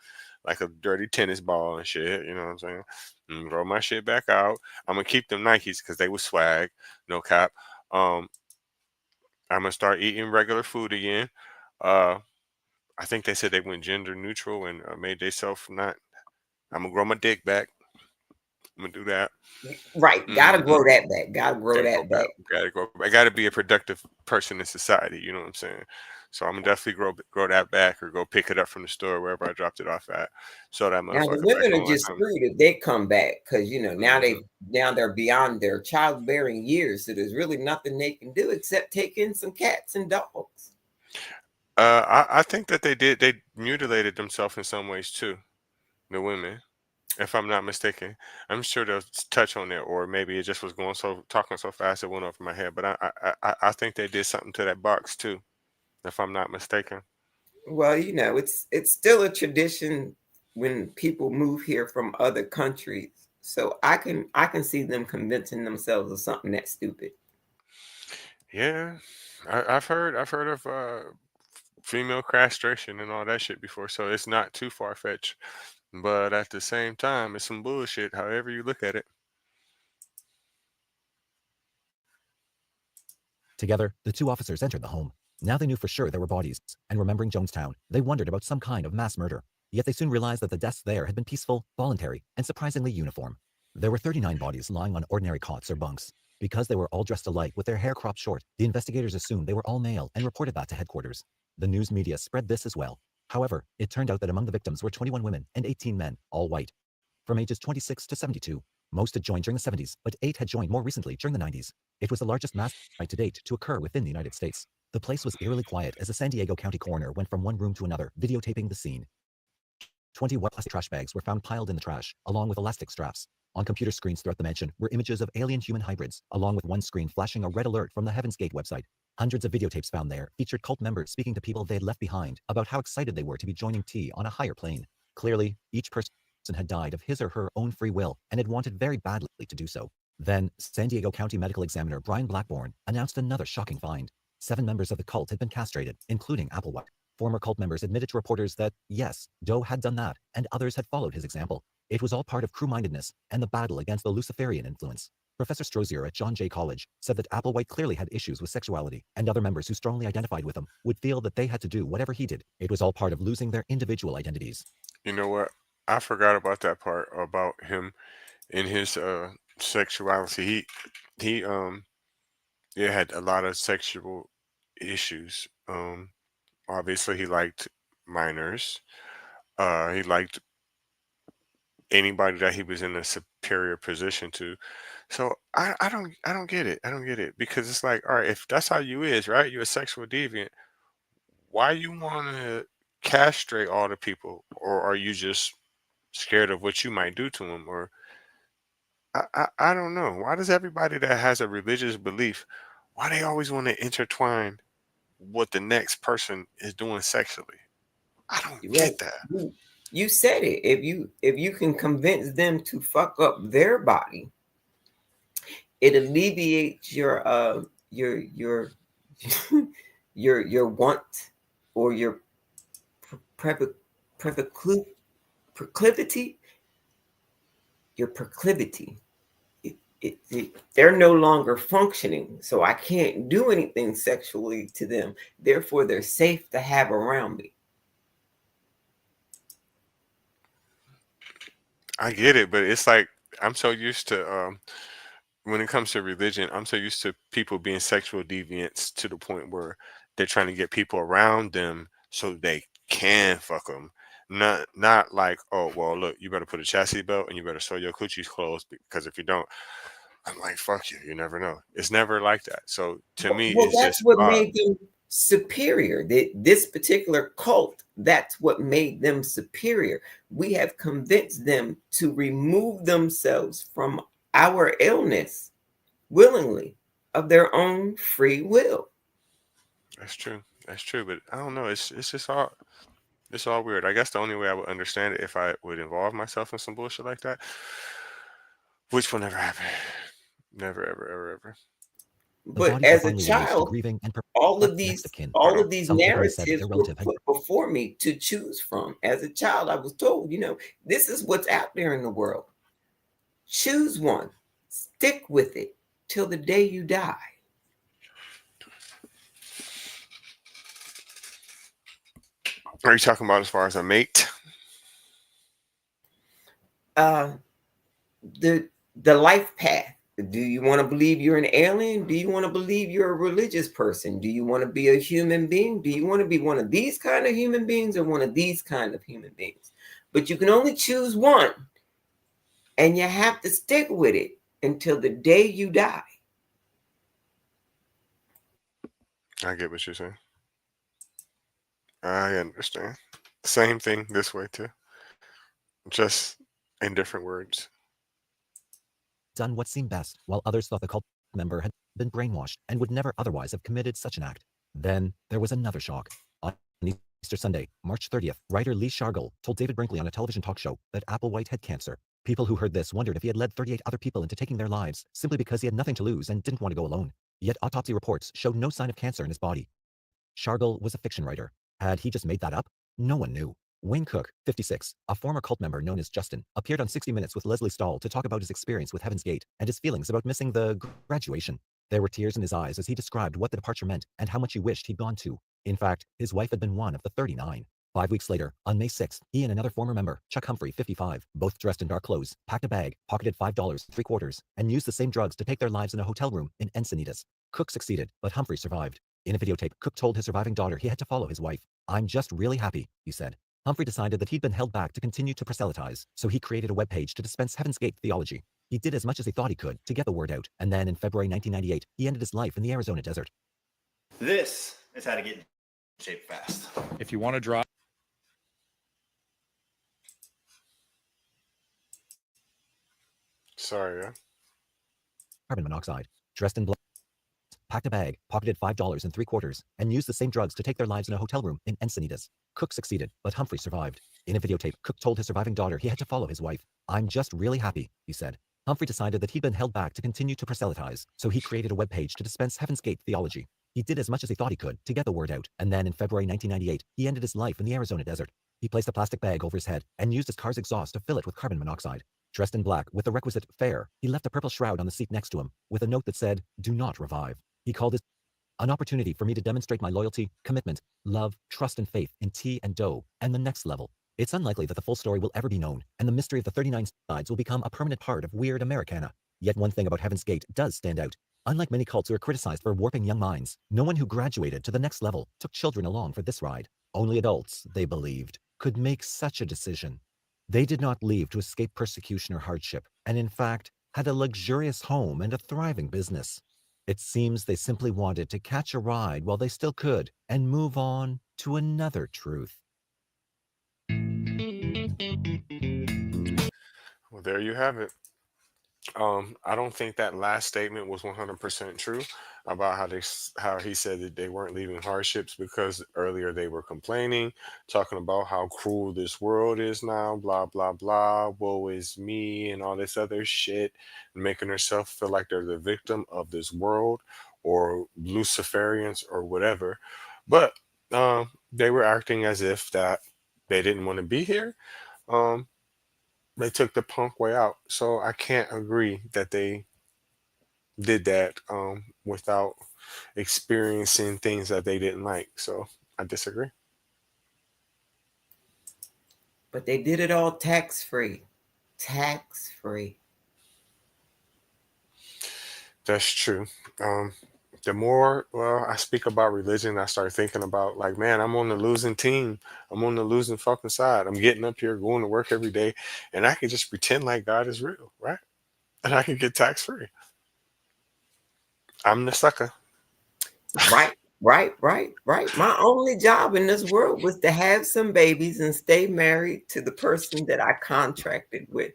like a dirty tennis ball and shit. You know what I'm saying? Grow my shit back out. I'm gonna keep them Nikes because they was swag, no cap. I'm gonna start eating regular food again. I think they said they went gender neutral and made themselves not. I'm gonna grow my dick back. I'm gonna do that. Right, gotta grow that back. Gotta grow Gotta that go back. Gotta go. I gotta be a productive person in society. You know what I'm saying? So I'm gonna definitely grow that back or go pick it up from the store wherever I dropped it off at. So that Now the motherfucker back women on are like just screwed if they come back because now they're beyond their childbearing years, so there's really nothing they can do except take in some cats and dogs. I think that they mutilated themselves in some ways too. The women, if I'm not mistaken. I'm sure they'll touch on it, or maybe it just was talking so fast it went over my head. But I think they did something to that box too, if I'm not mistaken. Well, it's still a tradition when people move here from other countries. So I can see them convincing themselves of something that stupid. Yeah, I've heard of female castration and all that shit before, so it's not too far fetched. But at the same time, it's some bullshit. However you look at it. Together, the 2 officers entered the home. Now they knew for sure there were bodies, and remembering Jonestown, they wondered about some kind of mass murder. Yet they soon realized that the deaths there had been peaceful, voluntary, and surprisingly uniform. There were 39 bodies lying on ordinary cots or bunks. Because they were all dressed alike with their hair cropped short, the investigators assumed they were all male and reported that to headquarters. The news media spread this as well. However, it turned out that among the victims were 21 women and 18 men, all white. From ages 26 to 72. Most had joined during the 70s, but 8 had joined more recently during the 90s. It was the largest mass fight to date to occur within the United States. The place was eerily quiet as a San Diego County coroner went from one room to another, videotaping the scene. 20 white plastic trash bags were found piled in the trash, along with elastic straps. On computer screens throughout the mansion were images of alien-human hybrids, along with one screen flashing a red alert from the Heaven's Gate website. Hundreds of videotapes found there featured cult members speaking to people they had left behind about how excited they were to be joining T on a higher plane. Clearly, each person had died of his or her own free will and had wanted very badly to do so. Then, San Diego County Medical Examiner Brian Blackburn announced another shocking find. 7 members of the cult had been castrated, including Applewhite. Former cult members admitted to reporters that, yes, Doe had done that, and others had followed his example. It was all part of crew-mindedness and the battle against the Luciferian influence. Professor Strozier at John Jay College said that Applewhite clearly had issues with sexuality, and other members who strongly identified with him would feel that they had to do whatever he did. It was all part of losing their individual identities. You know what? I forgot about that part about him in his sexuality. He yeah, had a lot of sexual issues. Obviously he liked minors. He liked anybody that he was in a superior position to. So I don't get it. I don't get it because it's like, all right, if that's how you is, right? You're a sexual deviant. Why you want to castrate all the people, or are you just scared of what you might do to them? Or I don't know. Why does everybody that has a religious belief, why they always want to intertwine what the next person is doing sexually? I don't get that. You said it. If you can convince them to fuck up their body, it alleviates your your want or your proclivity. Your proclivity. They're no longer functioning, so I can't do anything sexually to them. Therefore, they're safe to have around me. I get it, but it's like I'm so used to when it comes to religion, I'm so used to people being sexual deviants to the point where they're trying to get people around them so they can fuck them. Not like, oh well, look, you better put a chastity belt and you better sew your coochies closed because if you don't, I'm like, fuck you. You never know. It's never like that. So to me, Well, it's that's just what odd. made them superior. This particular cult, that's what made them superior. We have convinced them to remove themselves from our illness willingly of their own free will. That's true. That's true. But I don't know. It's just all it's all weird. I guess the only way I would understand it if I would involve myself in some bullshit like that, which will never happen. Never, ever, ever, ever. But as a finally released to child, grieving and all of next these of kin. all of these Some openly said narratives their were relative had put before me to choose from. As a child, I was told, this is what's out there in the world. Choose one, stick with it till the day you die. Are you talking about as far as a mate? The life path. Do you want to believe you're an alien? Do you want to believe you're a religious person? Do you want to be a human being? Do you want to be one of these kind of human beings or one of these kind of human beings? But you can only choose one, and you have to stick with it until the day you die. I get what you're saying. I understand. Same thing this way too. Just in different words. Done what seemed best, while others thought the cult member had been brainwashed and would never otherwise have committed such an act. Then there was another shock. On Easter Sunday, March 30th, writer Lee Shargel told David Brinkley on a television talk show that Applewhite had cancer. People who heard this wondered if he had led 38 other people into taking their lives simply because he had nothing to lose and didn't want to go alone. Yet autopsy reports showed no sign of cancer in his body. Shargel was a fiction writer. Had he just made that up? No one knew. Wayne Cook, 56, a former cult member known as Justin, appeared on 60 Minutes with Leslie Stahl to talk about his experience with Heaven's Gate and his feelings about missing the graduation. There were tears in his eyes as he described what the departure meant and how much he wished he'd gone to. In fact, his wife had been one of the 39. 5 weeks later, on May 6th, he and another former member, Chuck Humphrey, 55, both dressed in dark clothes, packed a bag, pocketed $5.75, and used the same drugs to take their lives in a hotel room in Encinitas. Cook succeeded, but Humphrey survived. In a videotape, Cook told his surviving daughter he had to follow his wife. "I'm just really happy," he said. Humphrey decided that he'd been held back to continue to proselytize, so he created a webpage to dispense Heaven's Gate theology. He did as much as he thought he could to get the word out, and then in February 1998, he ended his life in the Arizona desert. This is how to get in shape fast. If you want to drop. Sorry, yeah. Carbon monoxide, dressed in black, packed a bag, pocketed $5.75, and used the same drugs to take their lives in a hotel room in Encinitas. Cook succeeded, but Humphrey survived. In a videotape, Cook told his surviving daughter he had to follow his wife. "I'm just really happy," he said. Humphrey decided that he'd been held back to continue to proselytize, so he created a webpage to dispense Heaven's Gate theology. He did as much as he thought he could to get the word out, and then in February 1998, he ended his life in the Arizona desert. He placed a plastic bag over his head and used his car's exhaust to fill it with carbon monoxide. Dressed in black with the requisite "fair," he left a purple shroud on the seat next to him with a note that said, "Do not revive." He called it an opportunity for me to demonstrate my loyalty, commitment, love, trust, and faith in tea and dough, and the next level. It's unlikely that the full story will ever be known, and the mystery of the 39 sides will become a permanent part of weird Americana. Yet one thing about Heaven's Gate does stand out. Unlike many cults who are criticized for warping young minds, no one who graduated to the next level took children along for this ride. Only adults, they believed, could make such a decision. They did not leave to escape persecution or hardship, and in fact, had a luxurious home and a thriving business. It seems they simply wanted to catch a ride while they still could and move on to another truth. Well, there you have it. I don't think that last statement was 100% true about how he said that they weren't leaving hardships, because earlier they were complaining, talking about how cruel this world is now, blah blah blah, woe is me, and all this other shit, making herself feel like they're the victim of this world or Luciferians or whatever. But they were acting as if that they didn't want to be here. Um, they took the punk way out. So I can't agree that they did that without experiencing things that they didn't like. So I disagree. But they did it all tax free. Tax free. That's true. The more I speak about religion, I start thinking about, like, man, I'm on the losing team. I'm on the losing fucking side. I'm getting up here, going to work every day, and I can just pretend like God is real, right? And I can get tax free. I'm the sucker. Right. My only job in this world was to have some babies and stay married to the person that I contracted with.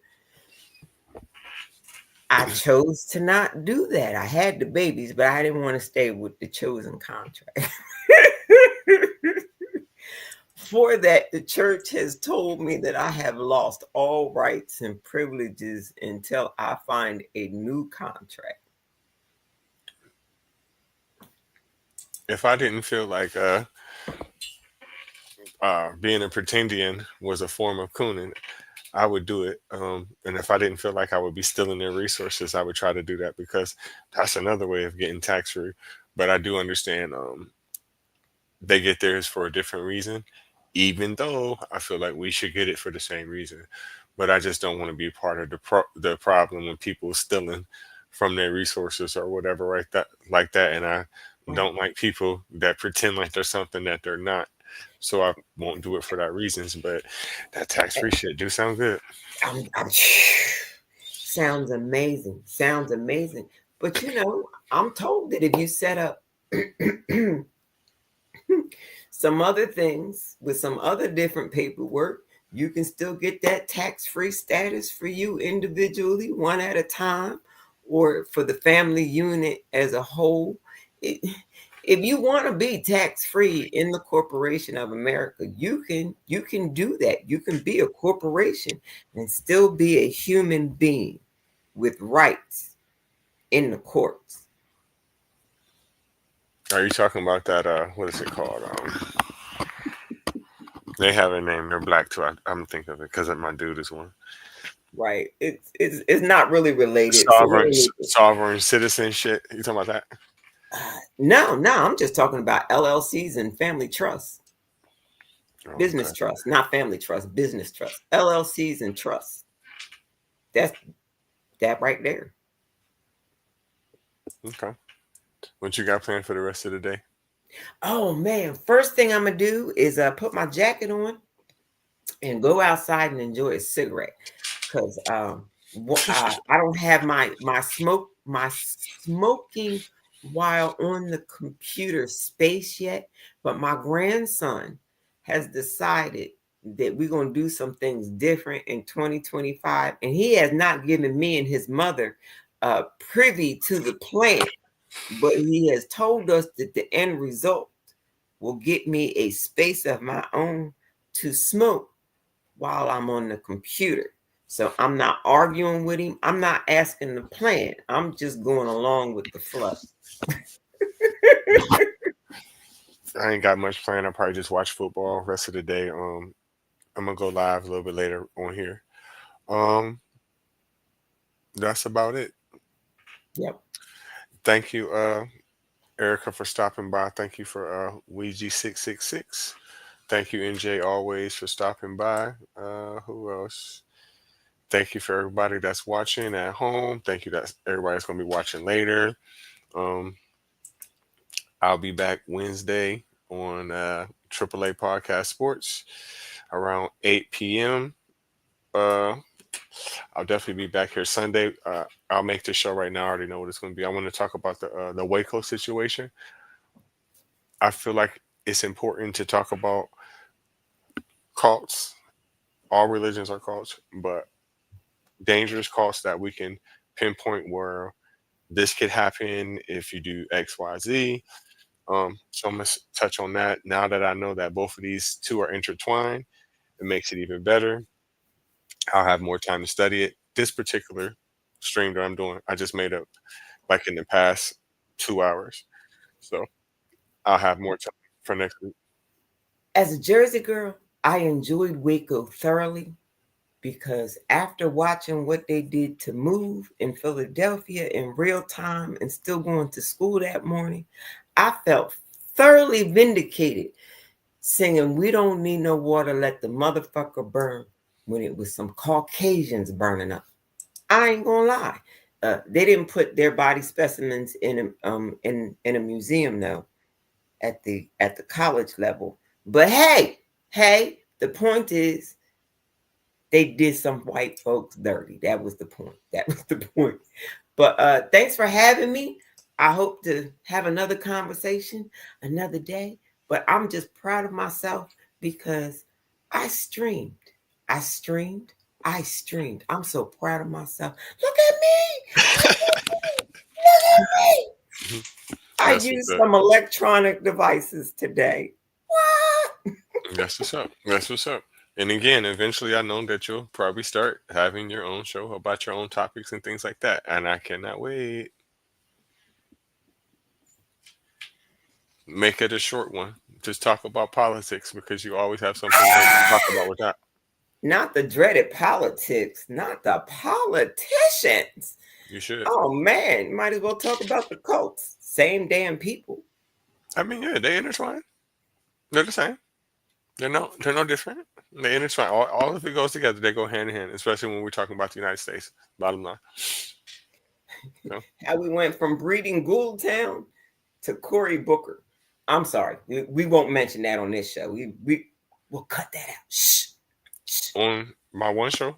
I chose to not do that. I had the babies, but I didn't want to stay with the chosen contract. For that, the church has told me that I have lost all rights and privileges until I find a new contract. If I didn't feel like being a pretendian was a form of cooning, I would do it. And if I didn't feel like I would be stealing their resources, I would try to do that, because that's another way of getting tax free. But I do understand they get theirs for a different reason, even though I feel like we should get it for the same reason. But I just don't want to be part of the problem when people stealing from their resources or whatever, right? That like that, and I don't like people that pretend like they're something that they're not. So I won't do it for that reasons. But that tax free shit do sound good. Sounds amazing. Sounds amazing. But I'm told that if you set up some other things with some other different paperwork, you can still get that tax-free status for you individually, one at a time, or for the family unit as a whole. If you want to be tax-free in the corporation of America, you can do that. You can be a corporation and still be a human being with rights in the courts. Are you talking about that? What is it called? They have a name. They're black too. I'm thinking of it because my dude is one. Right. It's not really related. Sovereign citizen shit. You talking about that? No, I'm just talking about LLCs and family trusts. Business Okay. trust, not family trust, business trust, LLCs and trusts. That's that right there. Okay. What you got planned for the rest of the day? Oh man, first thing I'm gonna do is put my jacket on and go outside and enjoy a cigarette because I don't have my smoking while on the computer space yet, but my grandson has decided that we're going to do some things different in 2025, and he has not given me and his mother privy to the plan, but he has told us that the end result will get me a space of my own to smoke while I'm on the computer. So I'm not arguing with him. I'm not asking the plan. I'm just going along with the flow. I ain't got much planned. I'll probably just watch football rest of the day. I'm gonna go live a little bit later on here. Um, that's about it. Yep. Thank you, Erica, for stopping by. Thank you for Ouija 666. Thank you, NJ, always for stopping by. Who else? Thank you for everybody that's watching at home. Thank you that everybody's gonna be watching later. Um, I'll be back Wednesday on AAA Podcast Sports around 8 p.m. Uh, I'll definitely be back here Sunday. I'll make the show right now. I already know what it's going to be. I want to talk about the Waco situation. I feel like it's important to talk about cults. All religions are cults, but dangerous cults that we can pinpoint where this could happen if you do X, Y, Z. So I'm gonna touch on that. Now that I know that both of these two are intertwined, it makes it even better. I'll have more time to study it. This particular stream that I'm doing, I just made up like in the past 2 hours. So I'll have more time for next week. As a Jersey girl, I enjoyed Waco thoroughly because after watching what they did to move in Philadelphia in real time and still going to school that morning, I felt thoroughly vindicated singing "We Don't Need No Water, Let the Motherfucker Burn" when it was some Caucasians burning up. I ain't gonna lie. They didn't put their body specimens in a museum though at the college level. But hey, the point is they did some white folks dirty. That was the point. That was the point. But thanks for having me. I hope to have another conversation another day. But I'm just proud of myself because I streamed. I streamed. I streamed. I'm so proud of myself. Look at me. Look at me. I That's what's used up. some electronic devices today. What? That's what's up. That's what's up. And again, eventually I know that you'll probably start having your own show about your own topics and things like that. And I cannot wait. Make it a short one. Just talk about politics because you always have something great to talk about with that. Not the dreaded politics, not the politicians. You should. Oh man, might as well talk about the cults. Same damn people. I mean, yeah, they intertwine. They're the same. They're no different. They intertwine. All of it goes together. They go hand in hand, especially when we're talking about the United States. Bottom line. So, How we went from breeding Ghoultown to Cory Booker. I'm sorry, we won't mention that on this show. We'll cut that out. Shh. on my one show,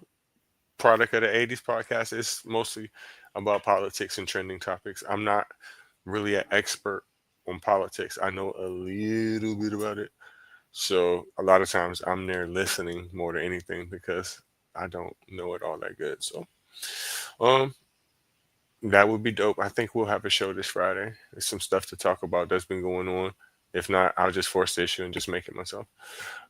Product of the 80s podcast, is mostly about politics and trending topics. I'm not really an expert on politics. I know a little bit about it. So a lot of times I'm there listening more than anything because I don't know it all that good. So um that would be dope. I think we'll have a show this Friday. There's some stuff to talk about that's been going on. If not, I'll just force the issue and just make it myself.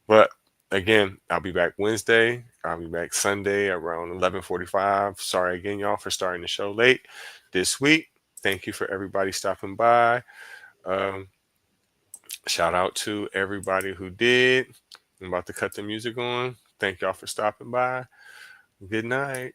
But again, I'll be back Wednesday. I'll be back Sunday around 11:45. Sorry again, y'all, for starting the show late this week. Thank you for everybody stopping by. Um, Shout out to everybody who did. I'm about to cut the music on. Thank y'all for stopping by. Good night.